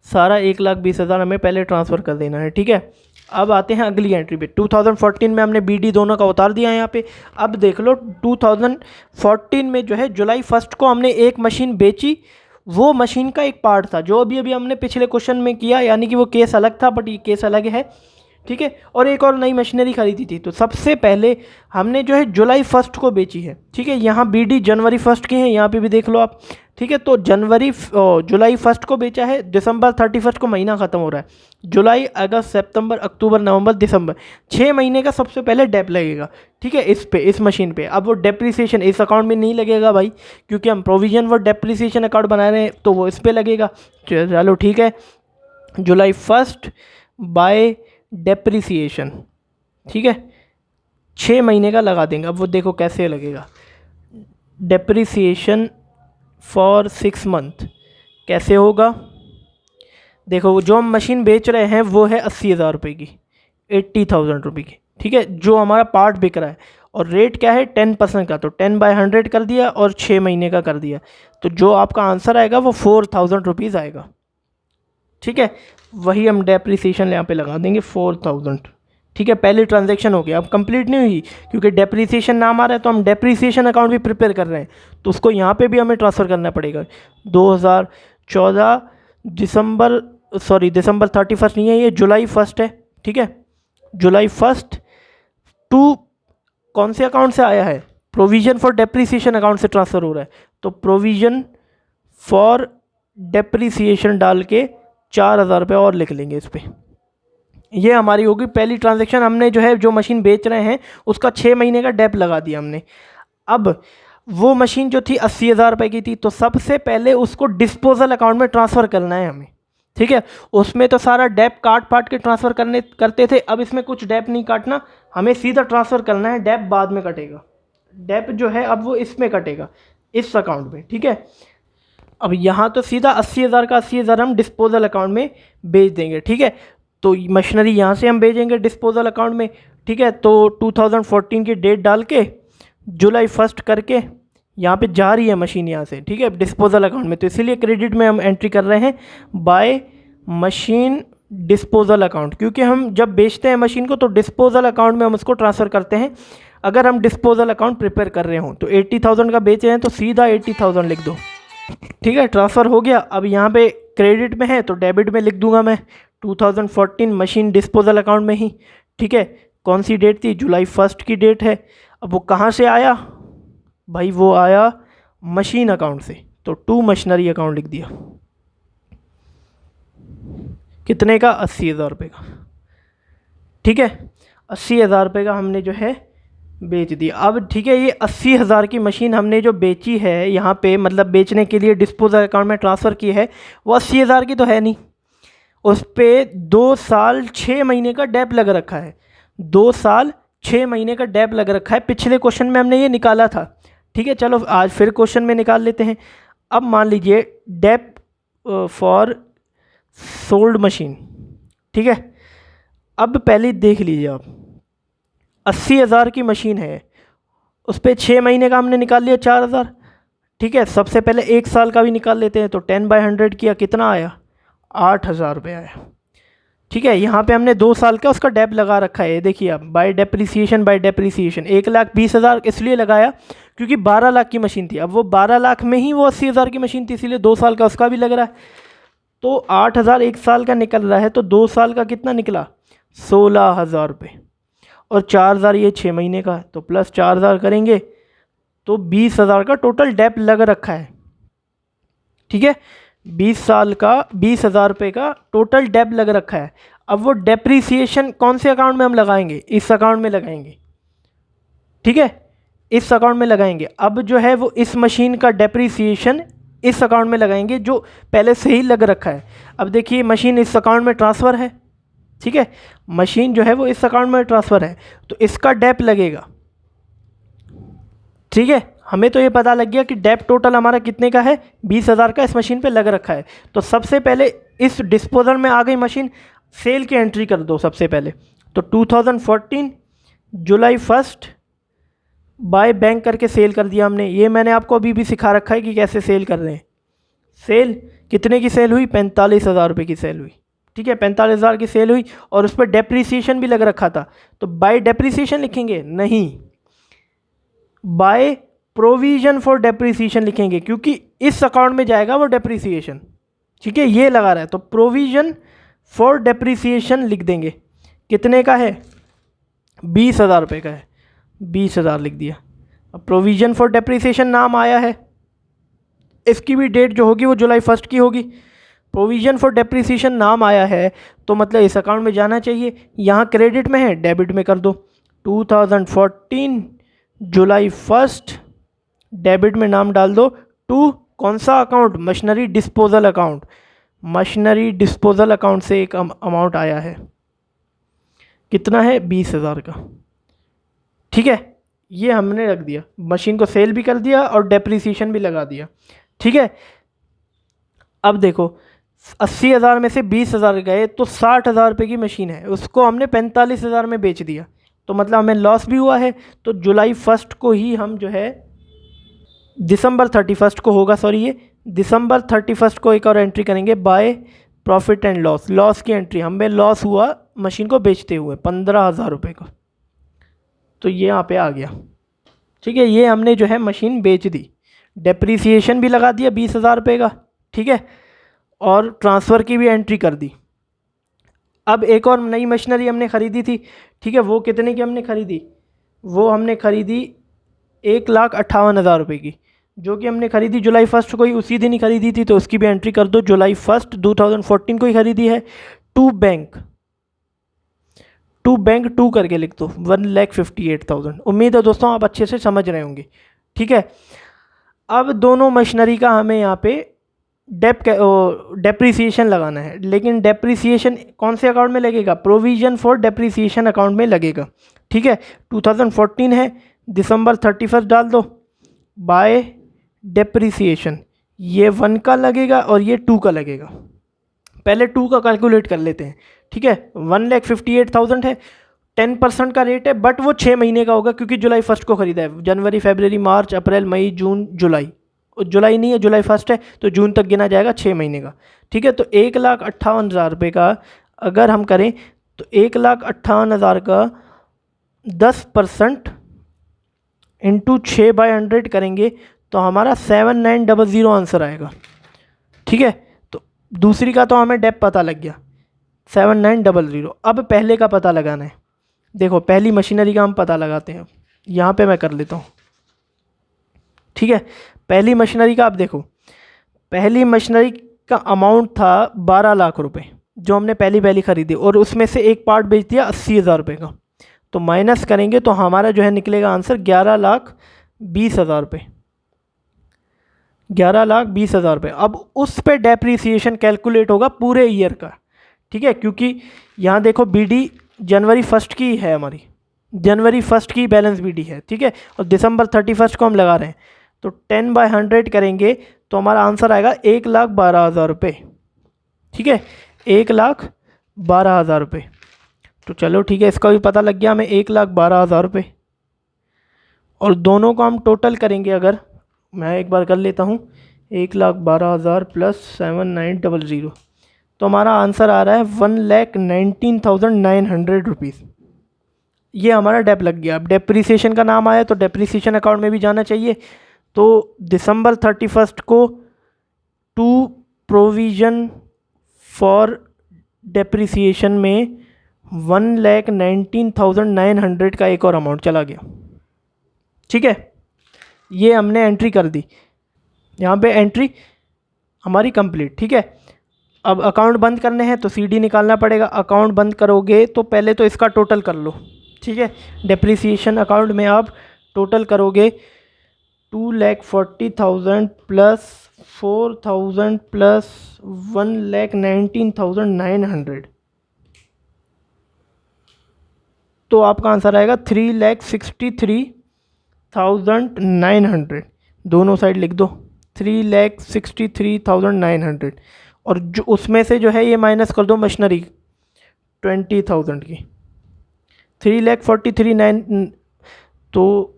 सारा 1,20,000 हमें पहले ट्रांसफ़र कर देना है। ठीक है, अब आते हैं अगली एंट्री पे। 2014 में हमने BD दोनों का उतार दिया है यहाँ पे। अब देख लो 2014 में जो है जुलाई 1 को हमने एक मशीन बेची, वो मशीन का एक पार्ट था जो अभी हमने पिछले क्वेश्चन में किया, यानी कि वो केस अलग था, बट ये केस अलग है। ठीक है, और एक और नई मशीनरी खरीदी थी। तो सबसे पहले हमने जो है जुलाई 1 को बेची है। ठीक है, यहाँ BD जनवरी 1 के हैं, यहाँ पे भी देख लो आप। ठीक है, तो जुलाई 1 को बेचा है, दिसंबर 31 को महीना ख़त्म हो रहा है। जुलाई, अगस्त, सितंबर, अक्टूबर, नवंबर, दिसंबर, 6 महीने का सबसे पहले डेप लगेगा। ठीक है, इस मशीन पे। अब वो डेप्रिसिएशन इस अकाउंट में नहीं लगेगा भाई, क्योंकि हम प्रोविजन फॉर डेप्रिसिएशन अकाउंट बना रहे हैं, तो वो इस पर लगेगा। चलो ठीक है, जुलाई 1 बाय डेप्रिसिएशन। ठीक है, 6 महीने का लगा देंगे। अब वो देखो कैसे लगेगा, डेप्रिसिएशन फॉर 6 मंथ कैसे होगा। देखो, जो हम मशीन बेच रहे हैं वो है 80,000 रुपये की, 80,000 रुपये की। ठीक है, जो हमारा पार्ट बिक रहा है, और रेट क्या है 10% का, तो 10/100 कर दिया और 6 महीने का कर दिया। तो जो आपका आंसर आएगा वो 4,000 रुपीज़ आएगा। ठीक है, वही हम डेप्रिसिएशन यहाँ पे लगा देंगे 4,000। ठीक है, पहली ट्रांजैक्शन हो गया। अब कंप्लीट नहीं हुई, क्योंकि डेप्रिसिएशन नाम आ रहा है, तो हम डेप्रिसिएशन अकाउंट भी प्रिपेयर कर रहे हैं, तो उसको यहाँ पे भी हमें ट्रांसफ़र करना पड़ेगा। 2014 दिसंबर 31 नहीं है, ये जुलाई 1 है। ठीक है, जुलाई 1 टू कौन से अकाउंट से आया है, प्रोविज़न फॉर डेप्रिसिएशन अकाउंट से ट्रांसफ़र हो रहा है, तो प्रोविज़न फॉर डेप्रिसिएशन डाल के 4,000 रुपये और लिख लेंगे इस पर। ये हमारी होगी पहली ट्रांजैक्शन। हमने जो है जो मशीन बेच रहे हैं उसका 6 महीने का डेप लगा दिया हमने। अब वो मशीन जो थी 80,000 रुपये की थी, तो सबसे पहले उसको डिस्पोजल अकाउंट में ट्रांसफ़र करना है हमें। ठीक है, उसमें तो सारा डेप काट पाट के ट्रांसफ़र करते थे, अब इसमें कुछ डेप नहीं काटना, हमें सीधा ट्रांसफ़र करना है। डेप बाद में कटेगा, डेप जो है अब वो इसमें कटेगा, इस अकाउंट में। ठीक है, अब यहाँ तो सीधा 80,000 का 80,000 हम डिस्पोजल अकाउंट में भेज देंगे, ठीक है। तो मशीनरी यहाँ से हम भेजेंगे डिस्पोजल अकाउंट में, ठीक है। तो 2014 की डेट डाल के जुलाई 1 करके यहाँ पे जा रही है मशीन यहाँ से, ठीक है, डिस्पोजल अकाउंट में। तो इसीलिए क्रेडिट में हम एंट्री कर रहे हैं बाय मशीन डिस्पोजल अकाउंट, क्योंकि हम जब बेचते हैं मशीन को तो डिस्पोजल अकाउंट में हम उसको ट्रांसफ़र करते हैं अगर हम डिस्पोजल अकाउंट प्रिपेयर कर रहे हों। तो 80,000 का बेचे हैं तो सीधा 80,000 लिख दो, ठीक है, ट्रांसफ़र हो गया। अब यहाँ पे क्रेडिट में है तो डेबिट में लिख दूंगा मैं 2014 मशीन डिस्पोजल अकाउंट में ही, ठीक है। कौन सी डेट थी? जुलाई 1 की डेट है। अब वो कहाँ से आया भाई? वो आया मशीन अकाउंट से, तो टू मशीनरी अकाउंट लिख दिया। कितने का? 80,000 रुपये का, ठीक है। 80,000 रुपये का हमने जो है बेच दिया। अब ठीक है, ये 80,000 की मशीन हमने जो बेची है यहाँ पे, मतलब बेचने के लिए डिस्पोजल अकाउंट में ट्रांसफ़र की है, वो 80,000 की तो है नहीं। उस पर 2 साल 6 महीने का डेप लग रखा है। 2 साल 6 महीने का डेप लग रखा है। पिछले क्वेश्चन में हमने ये निकाला था, ठीक है। चलो आज फिर क्वेश्चन में निकाल लेते हैं। अब मान लीजिए डेप फॉर सोल्ड मशीन, ठीक है। अब पहले देख लीजिए आप, 80,000 की मशीन है, उस पर 6 महीने का हमने निकाल लिया 4,000, ठीक है। सबसे पहले 1 साल का भी निकाल लेते हैं। तो 10/100 किया, कितना आया? 8,000 रुपये आया, ठीक है। यहाँ पे हमने 2 साल का उसका डेप लगा रखा है, देखिए आप, बाय डेप्रीसिएशन 1,20,000 इसलिए लगाया क्योंकि 12 लाख की मशीन थी। अब वो 12 लाख में ही वो 80,000 की मशीन थी, इसीलिए 2 साल का उसका भी लग रहा है। तो 8,000 1 साल का निकल रहा है, तो 2 साल का कितना निकला? 16,000 रुपये। और 4,000 ये 6 महीने का है, तो प्लस 4,000 करेंगे तो 20,000 का टोटल डेप लग रखा है, ठीक है। 20 साल का 20,000 रुपये का टोटल डेप लग रखा है। अब वो डेप्रीसिएशन कौन से अकाउंट में हम लगाएंगे? इस अकाउंट में लगाएंगे, ठीक है, इस अकाउंट में लगाएंगे। अब जो है वो इस मशीन का डेप्रीसिएशन इस अकाउंट में लगाएंगे जो पहले से ही लग रखा है। अब देखिए मशीन इस अकाउंट में ट्रांसफ़र है, ठीक है, मशीन जो है वो इस अकाउंट में ट्रांसफ़र है, तो इसका डेप लगेगा, ठीक है। हमें तो ये पता लग गया कि डेप टोटल हमारा कितने का है? 20,000 का इस मशीन पे लग रखा है। तो सबसे पहले इस डिस्पोजल में आ गई मशीन, सेल की एंट्री कर दो सबसे पहले। तो 2014 जुलाई 1 बाय बैंक करके सेल कर दिया हमने। ये मैंने आपको अभी भी सिखा रखा है कि कैसे सेल कर रहे हैं। सेल कितने की सेल हुई? 45,000 रुपये की सेल हुई, ठीक है, 45,000 की सेल हुई। और उस पर डेप्रीसिएशन भी लग रखा था, तो बाय डेप्रीसिएशन लिखेंगे? नहीं, बाय प्रोविजन फॉर डेप्रीसिएशन लिखेंगे, क्योंकि इस अकाउंट में जाएगा वो डेप्रीसिएशन, ठीक है, ये लगा रहा है। तो प्रोविजन फॉर डेप्रीसिएशन लिख देंगे। कितने का है? 20,000 रुपये का है, 20,000 लिख दिया। अब प्रोविजन फॉर डेप्रीसिएशन नाम आया है, इसकी भी डेट जो होगी वो जुलाई 1 की होगी। प्रोविजन फॉर डेप्रीसिएशन नाम आया है तो मतलब इस अकाउंट में जाना चाहिए। यहाँ क्रेडिट में है, डेबिट में कर दो। 2014 जुलाई 1 डेबिट में नाम डाल दो टू कौन सा account? Machinery disposal account. Machinery disposal account से एक अमाउंट आया है, कितना है? 20,000 का, ठीक है। ये हमने रख दिया, मशीन को सेल भी कर दिया और डेप्रीसिएशन भी लगा दिया, ठीक है। अब देखो 80,000 में से 20,000 गए तो 60,000 रुपये की मशीन है, उसको हमने 45,000 में बेच दिया, तो मतलब हमें लॉस भी हुआ है। तो जुलाई 1 को ही हम जो है दिसंबर 31 को होगा, सॉरी ये दिसंबर 31 को एक और एंट्री करेंगे by profit and loss. Loss की एंट्री, हमें लॉस हुआ मशीन को बेचते हुए 15,000 रुपये का, तो ये यहाँ पे आ गया, ठीक है। ये हमने जो है मशीन बेच दी, डेप्रीसिएशन भी लगा दिया 20,000 रुपये का, ठीक है, और ट्रांसफ़र की भी एंट्री कर दी। अब एक और नई मशीनरी हमने ख़रीदी थी, ठीक है, वो कितने की हमने ख़रीदी? वो हमने ख़रीदी 1,58,000 रुपये की, जो कि हमने ख़रीदी जुलाई 1 को ही, उसी दिन ही ख़रीदी थी, तो उसकी भी एंट्री कर दो। जुलाई 1 2014 को ही ख़रीदी है। टू बैंक 2 करके लिख दो, 1,58,000। उम्मीद है दोस्तों आप अच्छे से समझ रहे होंगे, ठीक है। अब दोनों मशीनरी का हमें यहाँ पे डेप्रीसिएशन लगाना है, लेकिन डेप्रीसिएशन कौन से अकाउंट में लगेगा? प्रोविजन फॉर डेप्रीसिएशन अकाउंट में लगेगा, ठीक है। 2014 है, दिसंबर 31 डाल दो बाय डेप्रीसिएशन, ये 1 का लगेगा और ये 2 का लगेगा। पहले 2 का कैलकुलेट कर लेते हैं, ठीक है। 1,58,000 है, 10% का रेट है, बट वो 6 महीने का होगा क्योंकि जुलाई 1 को खरीदा है। जनवरी, फरवरी, मार्च, अप्रैल, मई, जून, जुलाई, जुलाई नहीं है, जुलाई 1 है तो जून तक गिना जाएगा, 6 महीने का, ठीक है। तो 1,58,000 रुपये का अगर हम करें तो 1,58,000 का 10% इंटू 6/100 करेंगे तो हमारा 7,900 आंसर आएगा, ठीक है। तो दूसरी का तो हमें डेप पता लग गया 7,900। अब पहले का पता लगाना है। देखो पहली मशीनरी का हम पता लगाते हैं, यहाँ पे मैं कर लेता हूँ, ठीक है। पहली मशीनरी का आप देखो, पहली मशीनरी का अमाउंट था 12 लाख रुपए जो हमने पहली खरीदी, और उसमें से एक पार्ट बेच दिया 80,000 रुपये का, तो माइनस करेंगे तो हमारा जो है निकलेगा आंसर 11,20,000 रुपये, 11,20,000 रुपये। अब उस पे डेप्रीसिएशन कैलकुलेट होगा पूरे ईयर का, ठीक है, क्योंकि यहाँ देखो बीडी जनवरी 1 की है हमारी, जनवरी 1 की बैलेंस बीडी है, ठीक है, और दिसंबर 31 को हम लगा रहे हैं, तो 10/100 करेंगे तो हमारा आंसर आएगा 1,12,000 रुपये, ठीक है, 1,12,000 रुपये। तो चलो ठीक है, इसका भी पता लग गया हमें 1,12,000 रुपये। और दोनों को हम टोटल करेंगे, अगर मैं एक बार कर लेता हूँ, 1,12,000 प्लस 7,900, तो हमारा आंसर आ रहा है 1,19,900 रुपीज़। ये हमारा डेप लग गया। अब डेप्रीसिएशन का नाम आया तो डेप्रीसिएशन अकाउंट में भी जाना चाहिए। तो दिसंबर 31 को टू प्रोविज़न फॉर डेप्रीसिएशन में 1,19,900 का एक और अमाउंट चला गया, ठीक है। ये हमने एंट्री कर दी, यहाँ पे एंट्री हमारी कंप्लीट, ठीक है। अब अकाउंट बंद करने हैं तो सीडी निकालना पड़ेगा। अकाउंट बंद करोगे तो पहले तो इसका टोटल कर लो, ठीक है। डेप्रीसिएशन अकाउंट में आप टोटल करोगे 2,40,000 प्लस 4,000 प्लस 1,19,900, तो आपका आंसर आएगा 3,63,900। दोनों साइड लिख दो, 3,63,900, और जो उसमें से जो है ये माइनस कर दो मशीनरी 20,000 की, 3,43,900। तो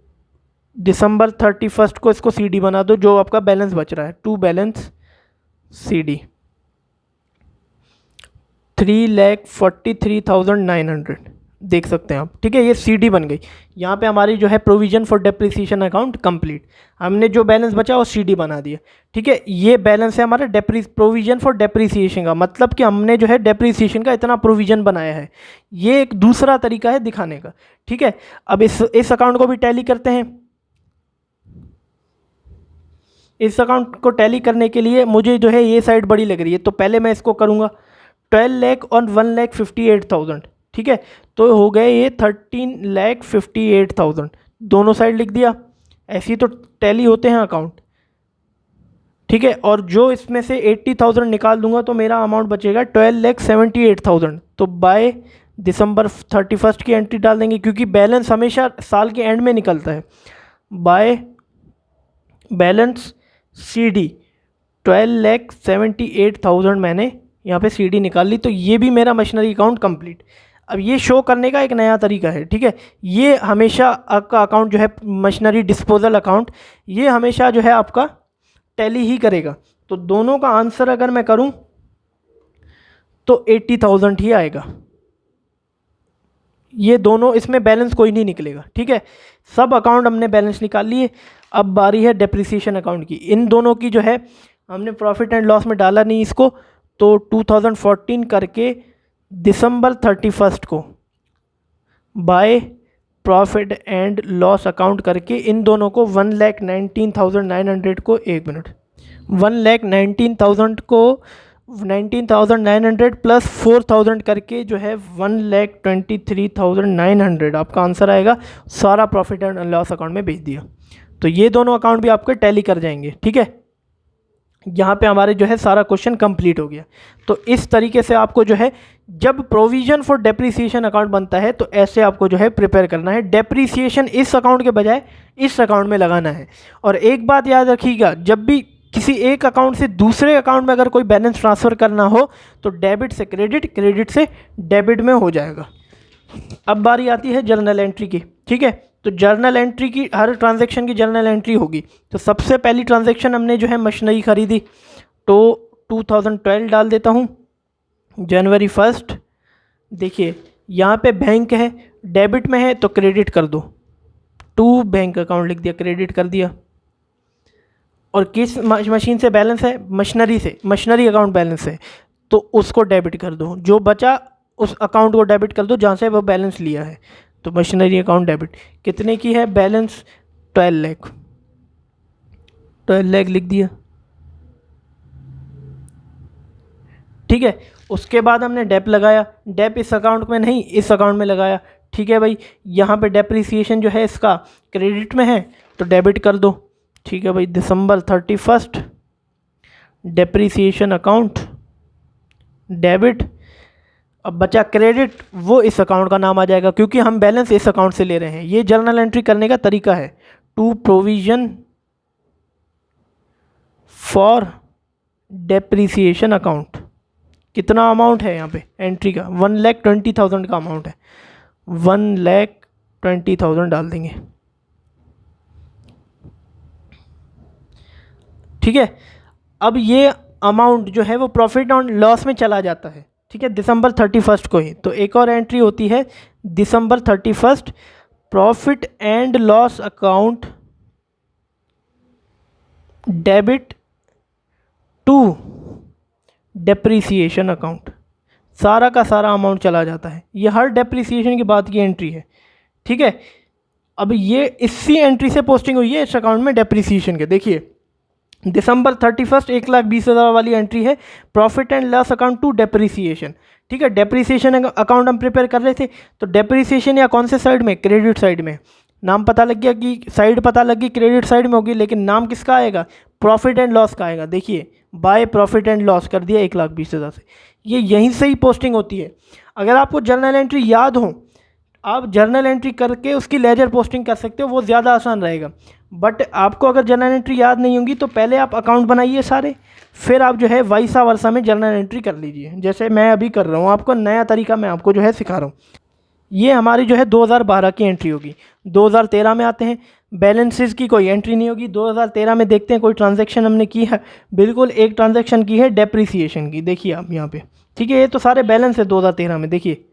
दिसंबर 31 को इसको सीडी बना दो, जो आपका बैलेंस बच रहा है, टू बैलेंस सीडी 3,43,900 देख सकते हैं आप, ठीक है। ये सीडी बन गई। यहाँ पे हमारी जो है provision for depreciation account complete, हमने जो बैलेंस बचा वो सीडी बना दिया, ठीक है। ये बैलेंस है हमारा प्रोविजन फॉर डेप्रीसिएशन का, मतलब कि हमने जो है डेप्रीसिएशन का इतना प्रोविजन बनाया है। ये एक दूसरा तरीका है दिखाने का, ठीक है। अब इस अकाउंट को भी टैली करते हैं। इस अकाउंट को टैली करने के लिए मुझे जो है ये साइड बड़ी लग रही है, तो पहले मैं इसको करूँगा 12 लाख और 1,58,000, ठीक है। तो हो गए ये 13,58,000, दोनों साइड लिख दिया। ऐसे ही तो टैली होते हैं अकाउंट, ठीक है। और जो इसमें से 80,000 निकाल दूंगा तो मेरा अमाउंट बचेगा 12,78,000। तो बाय दिसंबर 31 की एंट्री डाल देंगे, क्योंकि बैलेंस हमेशा साल के एंड में निकलता है। बाय बैलेंस सीडी 12,78,000 मैंने यहाँ पे सीडी निकाल ली, तो ये भी मेरा मशीनरी अकाउंट कंप्लीट। अब ये शो करने का एक नया तरीका है, ठीक है। ये हमेशा आपका अकाउंट जो है मशीनरी डिस्पोजल अकाउंट, ये हमेशा जो है आपका टैली ही करेगा। तो दोनों का आंसर अगर मैं करूं तो 80,000 ही आएगा। ये दोनों, इसमें बैलेंस कोई नहीं निकलेगा, ठीक है। सब अकाउंट हमने बैलेंस निकाल लिए। अब बारी है डेप्रिसिएशन अकाउंट की। इन दोनों की जो है हमने प्रॉफिट एंड लॉस में डाला नहीं इसको, तो 2014 करके दिसंबर 31 को by profit and loss account करके इन दोनों को 1,19,900 को 1 मिनट 1,19,000 को 19,900 प्लस 4,000 करके जो है 1,23,900 आपका आंसर आएगा। सारा प्रॉफिट एंड लॉस अकाउंट में भेज दिया, तो ये दोनों अकाउंट भी आपके टैली कर जाएंगे, ठीक है। यहाँ पे हमारे जो है सारा क्वेश्चन कंप्लीट हो गया। तो इस तरीके से आपको जो है जब प्रोविजन फॉर डेप्रीसिएशन अकाउंट बनता है तो ऐसे आपको जो है प्रिपेयर करना है। डेप्रीसिएशन इस अकाउंट के बजाय इस अकाउंट में लगाना है। और एक बात याद रखिएगा, जब भी किसी एक अकाउंट से दूसरे अकाउंट में अगर कोई बैलेंस ट्रांसफ़र करना हो तो डेबिट से क्रेडिट, क्रेडिट से डेबिट में हो जाएगा। अब बारी आती है जर्नल एंट्री की, ठीक है। तो जर्नल एंट्री की, हर ट्रांजैक्शन की जर्नल एंट्री होगी। तो सबसे पहली ट्रांजैक्शन हमने जो है मशीनरी खरीदी, तो 2012 डाल देता हूँ, जनवरी 1। देखिए यहाँ पे बैंक है, डेबिट में है तो क्रेडिट कर दो, टू बैंक अकाउंट लिख दिया, क्रेडिट कर दिया। और किस मशीन से बैलेंस है, मशीनरी से, मशीनरी अकाउंट बैलेंस है तो उसको डेबिट कर दो, जो बचा उस अकाउंट को डेबिट कर दो जहाँ से वो बैलेंस लिया है। तो मशीनरी अकाउंट डेबिट, कितने की है बैलेंस, 12 लाख, 12 लाख लिख दिया, ठीक है। उसके बाद हमने डेप लगाया, डेप इस अकाउंट में नहीं इस अकाउंट में लगाया, ठीक है भाई। यहाँ पे डेप्रिसिएशन जो है इसका क्रेडिट में है तो डेबिट कर दो, ठीक है भाई। दिसंबर 31 डेप्रिसिएशन अकाउंट डेबिट। अब बचा क्रेडिट, वो इस अकाउंट का नाम आ जाएगा क्योंकि हम बैलेंस इस अकाउंट से ले रहे हैं। ये जर्नल एंट्री करने का तरीका है। To provision for depreciation account, कितना अमाउंट है यहाँ पे एंट्री का, 1,20,000 का अमाउंट है, 1,20,000 डाल देंगे, ठीक है। अब ये अमाउंट जो है वो प्रॉफिट एंड लॉस में चला जाता है, ठीक है, दिसंबर 31 को ही। तो एक और एंट्री होती है December 31, profit and loss account debit to depreciation account, सारा का सारा अमाउंट चला जाता है। ये हर डेप्रिसिएशन के बाद की एंट्री है, ठीक है। अब ये इसी एंट्री से पोस्टिंग हुई है इस अकाउंट में डेप्रिसिएशन के। देखिए दिसंबर 31 1,20,000 वाली एंट्री है, profit and loss account to depreciation, ठीक है। डेप्रिसिएशन अकाउंट हम प्रिपेयर कर रहे थे तो डेप्रिसिएशन या कौन से साइड में, क्रेडिट साइड में। नाम पता लग गया कि साइड पता लगी क्रेडिट साइड में होगी, लेकिन नाम किसका आएगा, प्रॉफिट एंड लॉस का आएगा। देखिए बाय प्रॉफिट एंड लॉस कर दिया 1,20,000 से, ये यहीं से ही पोस्टिंग होती है। अगर आपको जर्नल एंट्री याद हो, आप जर्नल एंट्री करके उसकी लेजर पोस्टिंग कर सकते हो, वो ज़्यादा आसान रहेगा। बट आपको अगर जर्नल एंट्री याद नहीं होगी तो पहले आप अकाउंट बनाइए सारे, फिर आप जो है वाइसा वर्सा में जर्नल एंट्री कर लीजिए, जैसे मैं अभी कर रहा हूँ। आपको नया तरीका मैं आपको जो है सिखा रहा हूँ। ये हमारी जो है 2012 की एंट्री होगी। 2013 में आते हैं, बैलेंसेस की कोई एंट्री नहीं होगी। 2013 में देखते हैं कोई ट्रांजैक्शन हमने की है, बिल्कुल एक ट्रांजैक्शन की है डेप्रिसिएशन की, देखिए आप यहाँ पे, ठीक है। ये तो सारे बैलेंस है 2013 में, देखिए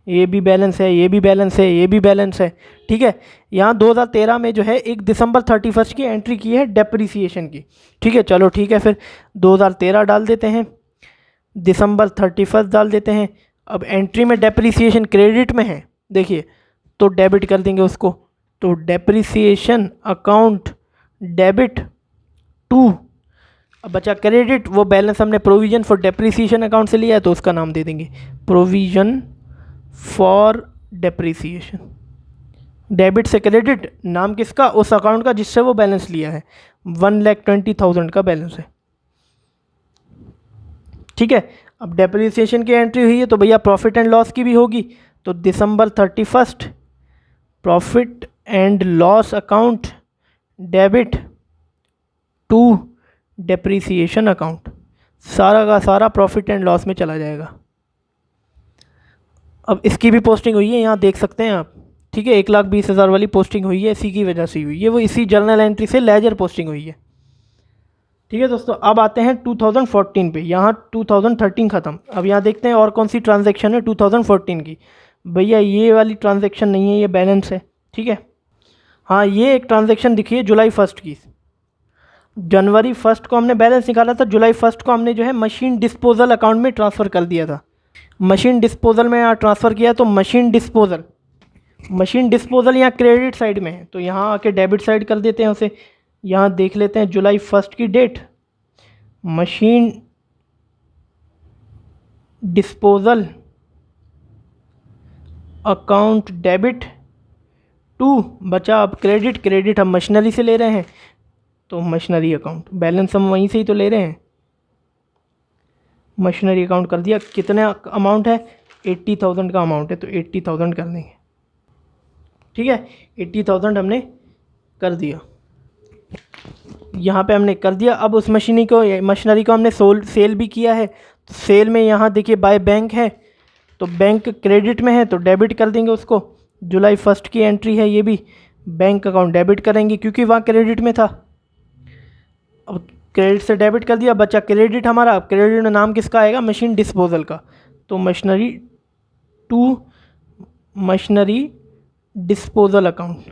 ये भी बैलेंस है, ये भी बैलेंस है, ये भी बैलेंस है, ठीक है। यहाँ 2013 में जो है एक दिसंबर 31 की एंट्री की है डेप्रिसिएशन की, ठीक है। चलो ठीक है, फिर 2013 डाल देते हैं, दिसंबर 31 डाल देते हैं। अब एंट्री में डेप्रिसिएशन क्रेडिट में है, देखिए तो डेबिट कर देंगे उसको। तो डेप्रिसिएशन अकाउंट डेबिट टू, अब बचा क्रेडिट, वो बैलेंस हमने प्रोविजन फॉर डेप्रिसिएशन अकाउंट से लिया है तो उसका नाम दे देंगे प्रोविजन फॉर डेप्रिसिएशन। डेबिट से क्रेडिट, नाम किसका, उस अकाउंट का जिससे वो बैलेंस लिया है, 1,20,000 का बैलेंस है, ठीक है। अब डेप्रिसिएशन की एंट्री हुई है तो भैया प्रॉफिट एंड लॉस की भी होगी। तो December 31 profit and loss account debit to depreciation account, सारा का सारा प्रॉफिट एंड लॉस में चला जाएगा। अब इसकी भी पोस्टिंग हुई है, यहाँ देख सकते हैं आप, ठीक है। 1,20,000 वाली पोस्टिंग हुई है, इसी की वजह से हुई है, वो इसी जर्नल एंट्री से लेजर पोस्टिंग हुई है, ठीक है दोस्तों। अब आते हैं 2014 पे, यहाँ 2013 ख़त्म। अब यहाँ देखते हैं और कौन सी ट्रांजैक्शन है 2014 की। भैया ये वाली ट्रांजैक्शन नहीं है, ये बैलेंस है, ठीक है। हाँ ये एक ट्रांजैक्शन दिखी है जुलाई 1 की, जनवरी 1 को हमने बैलेंस निकाला था, जुलाई 1 को हमने जो है मशीन डिस्पोजल अकाउंट में ट्रांसफ़र कर दिया था। मशीन डिस्पोजल में यहाँ ट्रांसफ़र किया तो मशीन डिस्पोजल यहाँ क्रेडिट साइड में है, तो यहाँ आके डेबिट साइड कर देते हैं उसे। यहाँ देख लेते हैं जुलाई 1 की date, machine disposal account debit to, बचा अब क्रेडिट, क्रेडिट हम मशीनरी से ले रहे हैं तो मशीनरी अकाउंट, बैलेंस हम वहीं से ही तो ले रहे हैं, मशीनरी अकाउंट कर दिया। कितने अमाउंट है, 80,000 का अमाउंट है तो 80,000 कर देंगे, ठीक है। 80,000 हमने कर दिया। यहाँ पे हमने कर दिया। अब उस मशीनरी को हमने सेल भी किया है, तो सेल में यहाँ देखिए बाय बैंक है, तो बैंक क्रेडिट में है तो डेबिट कर देंगे उसको। जुलाई 1 की एंट्री है ये भी, बैंक अकाउंट डेबिट करेंगे क्योंकि वहाँ क्रेडिट में था। अब क्रेडिट से डेबिट कर दिया, बचा क्रेडिट हमारा। अब क्रेडिट में नाम किसका आएगा, मशीन डिस्पोजल का, तो मशीनरी डिस्पोजल अकाउंट।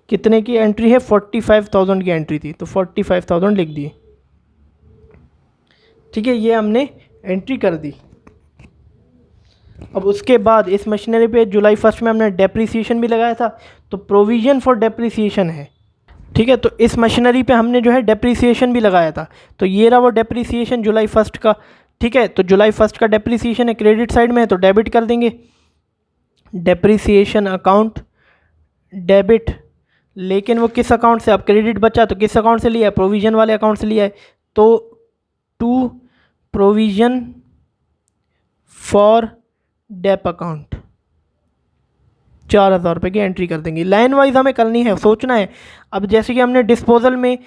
कितने की एंट्री है, 45,000 की एंट्री थी, तो 45,000 लिख दिए। ठीक है, ये हमने एंट्री कर दी। अब उसके बाद इस मशीनरी पे जुलाई 1 में हमने डेप्रिसिएशन भी लगाया था, तो प्रोविज़न फॉर डेप्रिसिएशन है। ठीक है, तो इस मशीनरी पे हमने जो है डेप्रिसिएशन भी लगाया था, तो ये रहा वो डेप्रिसिएशन जुलाई 1 का। ठीक है, तो जुलाई 1 का डेप्रिसिएशन है, क्रेडिट साइड में है तो डेबिट कर देंगे। डेप्रिसिएशन अकाउंट डेबिट, लेकिन वो किस अकाउंट से, अब क्रेडिट बचा तो किस अकाउंट से लिया है, प्रोविज़न वाले अकाउंट से लिया है, तो to provision for dep account 4,000 रुपये की एंट्री कर देंगे। लाइन वाइज हमें करनी है, सोचना है। अब जैसे कि हमने डिस्पोजल में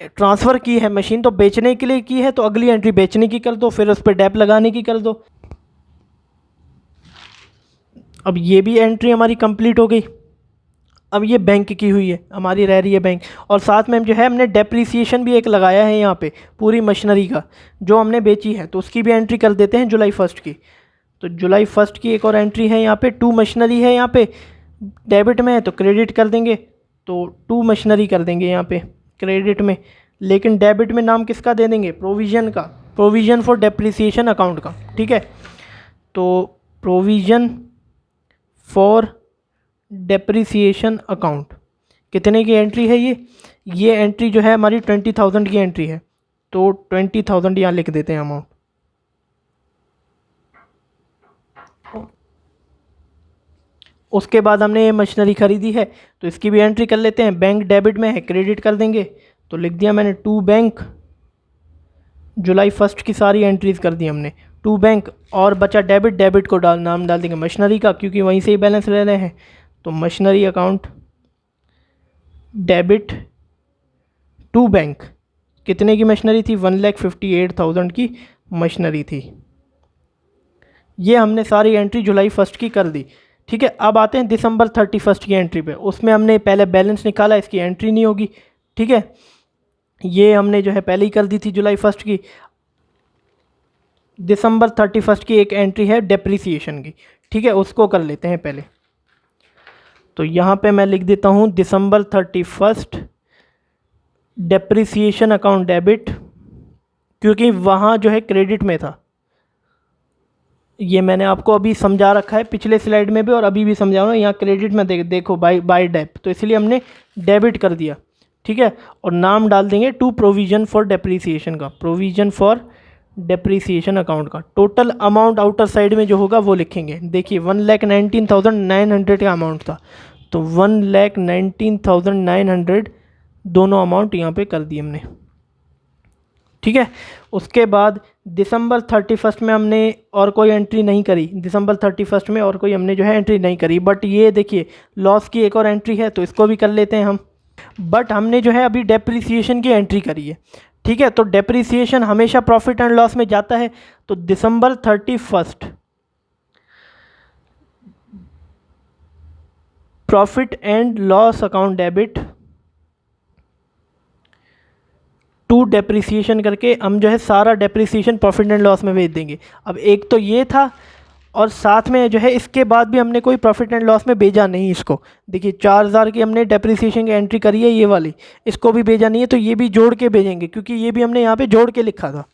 ट्रांसफ़र की है मशीन, तो बेचने के लिए की है, तो अगली एंट्री बेचने की कर दो, फिर उस पर डेप लगाने की कर दो। अब ये भी एंट्री हमारी कंप्लीट हो गई। अब ये बैंक की हुई है, हमारी रह रही है बैंक, और साथ में जो है हमने डेप्रिसिएशन भी एक लगाया है यहाँ पे पूरी मशीनरी का जो हमने बेची है, तो उसकी भी एंट्री कर देते हैं जुलाई 1 की। तो जुलाई 1 की एक और एंट्री है यहाँ पे, टू मशीनरी है यहाँ पे, डेबिट में है तो क्रेडिट कर देंगे, तो टू मशीनरी कर देंगे यहाँ पे क्रेडिट में, लेकिन डेबिट में नाम किसका दे देंगे, प्रोविज़न का, प्रोविज़न फॉर डेप्रिसिएशन अकाउंट का। ठीक है, तो प्रोविज़न फॉर डेप्रिसिएशन अकाउंट कितने की एंट्री है ये एंट्री जो है हमारी 20,000 की एंट्री है, तो 20,000 यहाँ लिख देते हैं अमाउंट। उसके बाद हमने ये मशीनरी खरीदी है, तो इसकी भी एंट्री कर लेते हैं। बैंक डेबिट में है, क्रेडिट कर देंगे, तो लिख दिया मैंने टू बैंक। जुलाई 1 की सारी एंट्रीज कर दी हमने, टू बैंक, और बचा डेबिट, डेबिट को नाम डाल देंगे मशीनरी का क्योंकि वहीं से ही बैलेंस ले रहे हैं, तो machinery account debit to bank. कितने की मशीनरी थी, 1,58,000 की मशीनरी थी। ये हमने सारी एंट्री जुलाई 1 की कर दी। ठीक है, अब आते हैं दिसंबर 31 की एंट्री पे। उसमें हमने पहले बैलेंस निकाला, इसकी एंट्री नहीं होगी। ठीक है, ये हमने जो है पहले ही कर दी थी जुलाई 1 की। दिसंबर 31 की एक एंट्री है डेप्रिसिएशन की। ठीक है, उसको कर लेते हैं पहले। तो यहाँ पे मैं लिख देता हूँ दिसंबर 31 डेप्रिसिएशन अकाउंट डेबिट, क्योंकि वहाँ जो है क्रेडिट में था। ये मैंने आपको अभी समझा रखा है पिछले स्लाइड में भी और अभी भी समझा रहा हूँ। यहाँ क्रेडिट में देखो बाय डेप, तो इसलिए हमने डेबिट कर दिया। ठीक है, और नाम डाल देंगे टू प्रोविज़न फॉर डेप्रिसिएशन का, प्रोविज़न फॉर डेप्रिसिएशन अकाउंट का। टोटल अमाउंट आउटर साइड में जो होगा वो लिखेंगे। देखिए 1,19,900 का अमाउंट था, तो 1,19,900 दोनों अमाउंट यहाँ पे कर दिए हमने। ठीक है, उसके बाद दिसंबर 31 में हमने और कोई एंट्री नहीं करी। दिसंबर 31 में और कोई हमने जो है एंट्री नहीं करी, बट ये देखिए लॉस की एक और एंट्री है, तो इसको भी कर लेते हैं हम। बट हमने जो है अभी डेप्रिसिएशन की एंट्री करी है। ठीक है, तो डेप्रिसिएशन हमेशा प्रॉफिट एंड लॉस में जाता है, तो December 31 profit and loss account debit to depreciation करके हम जो है सारा डेप्रिसिएशन प्रॉफिट एंड लॉस में भेज देंगे। अब एक तो ये था, और साथ में जो है इसके बाद भी हमने कोई प्रॉफिट एंड लॉस में भेजा नहीं इसको। देखिए 4,000 की हमने डेप्रिसिएशन की एंट्री करी है, ये वाली, इसको भी भेजा नहीं है, तो ये भी जोड़ के भेजेंगे क्योंकि ये भी हमने यहाँ पे जोड़ के लिखा था।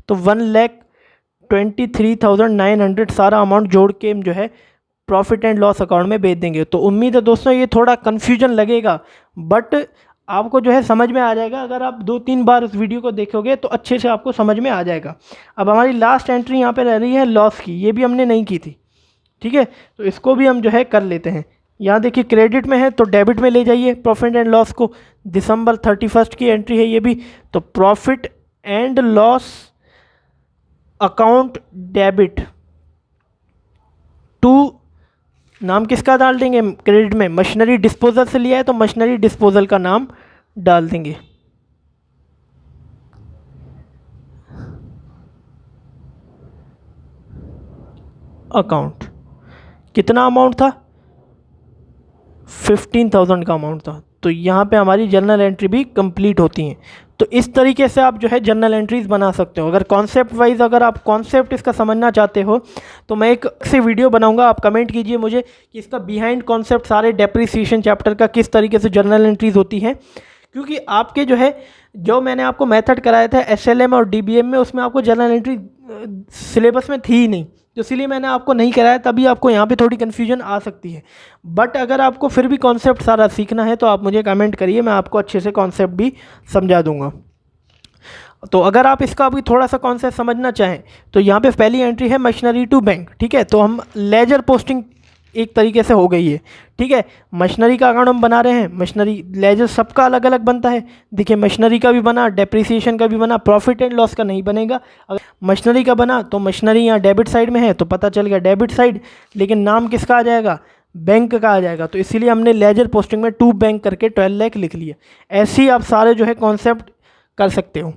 तो 1,23,900 सारा अमाउंट जोड़ के हम जो है प्रॉफिट एंड लॉस अकाउंट में भेज देंगे। तो उम्मीद है दोस्तों ये थोड़ा कन्फ्यूजन लगेगा, बट आपको जो है समझ में आ जाएगा। अगर आप 2-3 बार उस वीडियो को देखोगे तो अच्छे से आपको समझ में आ जाएगा। अब हमारी लास्ट एंट्री यहाँ पे रह रही है लॉस की, ये भी हमने नहीं की थी। ठीक है, तो इसको भी हम जो है कर लेते हैं। यहाँ देखिए क्रेडिट में है तो डेबिट में ले जाइए प्रॉफिट एंड लॉस को। दिसंबर 31 की एंट्री है ये भी, तो profit and loss account debit to, नाम किसका डाल देंगे क्रेडिट में, मशीनरी डिस्पोजल से लिया है तो मशीनरी डिस्पोजल का नाम डाल देंगे। अकाउंट कितना अमाउंट था, 15,000 का अमाउंट था। तो यहाँ पे हमारी जर्नल एंट्री भी कंप्लीट होती हैं। तो इस तरीके से आप जो है जर्नल एंट्रीज बना सकते हो। अगर कॉन्सेप्ट वाइज अगर आप कॉन्सेप्ट इसका समझना चाहते हो तो मैं एक से वीडियो बनाऊंगा, आप कमेंट कीजिए मुझे कि इसका बिहाइंड कॉन्सेप्ट सारे डेप्रिसिएशन चैप्टर का किस तरीके से जर्नल एंट्रीज होती हैं। क्योंकि आपके जो है जो मैंने आपको मेथड कराया था एसएलएम और डीबीएम में, उसमें आपको जर्नल एंट्री सिलेबस में थी ही नहीं, तो इसीलिए मैंने आपको नहीं कराया, तभी आपको यहाँ पे थोड़ी कन्फ्यूजन आ सकती है। बट अगर आपको फिर भी कॉन्सेप्ट सारा सीखना है तो आप मुझे कमेंट करिए, मैं आपको अच्छे से कॉन्सेप्ट भी समझा दूंगा। तो अगर आप इसका अभी थोड़ा सा कॉन्सेप्ट समझना चाहें तो यहाँ पे पहली एंट्री है मशीनरी टू बैंक, ठीक है। तो हम लेजर पोस्टिंग एक तरीके से हो गई है, ठीक है। मशीनरी का अकाउंट हम बना रहे हैं, मशीनरी लेजर सबका अलग अलग बनता है। देखिए मशीनरी का भी बना, डेप्रिसिएशन का भी बना, प्रॉफिट एंड लॉस का नहीं बनेगा। अगर मशीनरी का बना तो मशीनरी यहाँ डेबिट साइड में है तो पता चल गया डेबिट साइड, लेकिन नाम किसका आ जाएगा, बैंक का आ जाएगा। तो इसीलिए हमने लेजर पोस्टिंग में टू बैंक करके 12 लाख लिख लिया। ऐसे ही आप सारे जो है कॉन्सेप्ट कर सकते हो।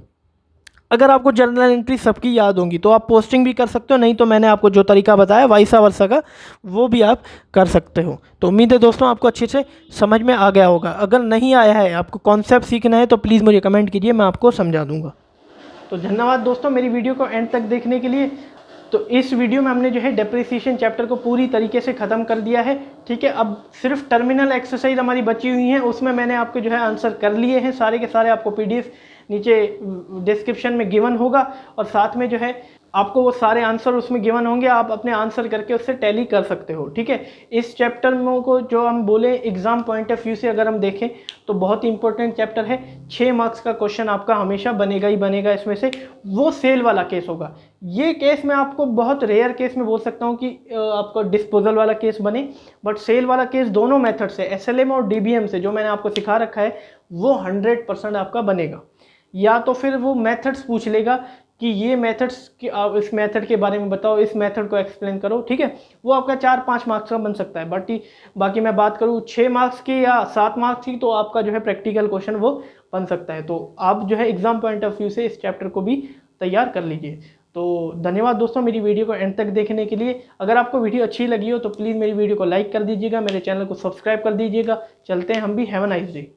अगर आपको जर्नल एंट्री सबकी याद होंगी तो आप पोस्टिंग भी कर सकते हो, नहीं तो मैंने आपको जो तरीका बताया वाइसा वर्सा का वो भी आप कर सकते हो। तो उम्मीद है दोस्तों आपको अच्छे से समझ में आ गया होगा। अगर नहीं आया है, आपको कॉन्सेप्ट सीखना है, तो प्लीज़ मुझे कमेंट कीजिए, मैं आपको समझा दूंगा। तो धन्यवाद दोस्तों मेरी वीडियो को एंड तक देखने के लिए। तो इस वीडियो में हमने जो है डेप्रिसिएशन चैप्टर को पूरी तरीके से ख़त्म कर दिया है, ठीक है। अब सिर्फ टर्मिनल एक्सरसाइज हमारी बची हुई हैं, उसमें मैंने आपके जो है आंसर कर लिए हैं सारे के सारे। आपको पीडीएफ नीचे डिस्क्रिप्शन में गिवन होगा और साथ में जो है आपको वो सारे आंसर उसमें गिवन होंगे, आप अपने आंसर करके उससे टैली कर सकते हो, ठीक है। इस चैप्टर में को जो हम बोले एग्जाम पॉइंट ऑफ व्यू से अगर हम देखें तो बहुत ही इंपॉर्टेंट चैप्टर है। 6 मार्क्स का क्वेश्चन आपका हमेशा बनेगा ही बनेगा इसमें से। वो सेल वाला केस होगा, ये केस मैं आपको बहुत रेयर केस में बोल सकता हूँ कि आपको डिस्पोजल वाला केस बने, बट सेल वाला केस दोनों मेथड से एसएलएम और डीबीएम से जो मैंने आपको सिखा रखा है वो 100% आपका बनेगा। या तो फिर वो मेथड्स पूछ लेगा कि ये मेथड्स कि आप इस मेथड के बारे में बताओ, इस मेथड को एक्सप्लेन करो, ठीक है। वो आपका 4-5 मार्क्स का बन सकता है। बाकी मैं बात करूँ 6 मार्क्स की या 7 मार्क्स की, तो आपका जो है प्रैक्टिकल क्वेश्चन वो बन सकता है। तो आप जो है एग्जाम पॉइंट ऑफ व्यू से इस चैप्टर को भी तैयार कर लीजिए। तो धन्यवाद दोस्तों मेरी वीडियो को एंड तक देखने के लिए। अगर आपको वीडियो अच्छी लगी हो तो प्लीज़ मेरी वीडियो को लाइक कर दीजिएगा, मेरे चैनल को सब्सक्राइब कर दीजिएगा। चलते हैं हम भी, हैव अ नाइस डे।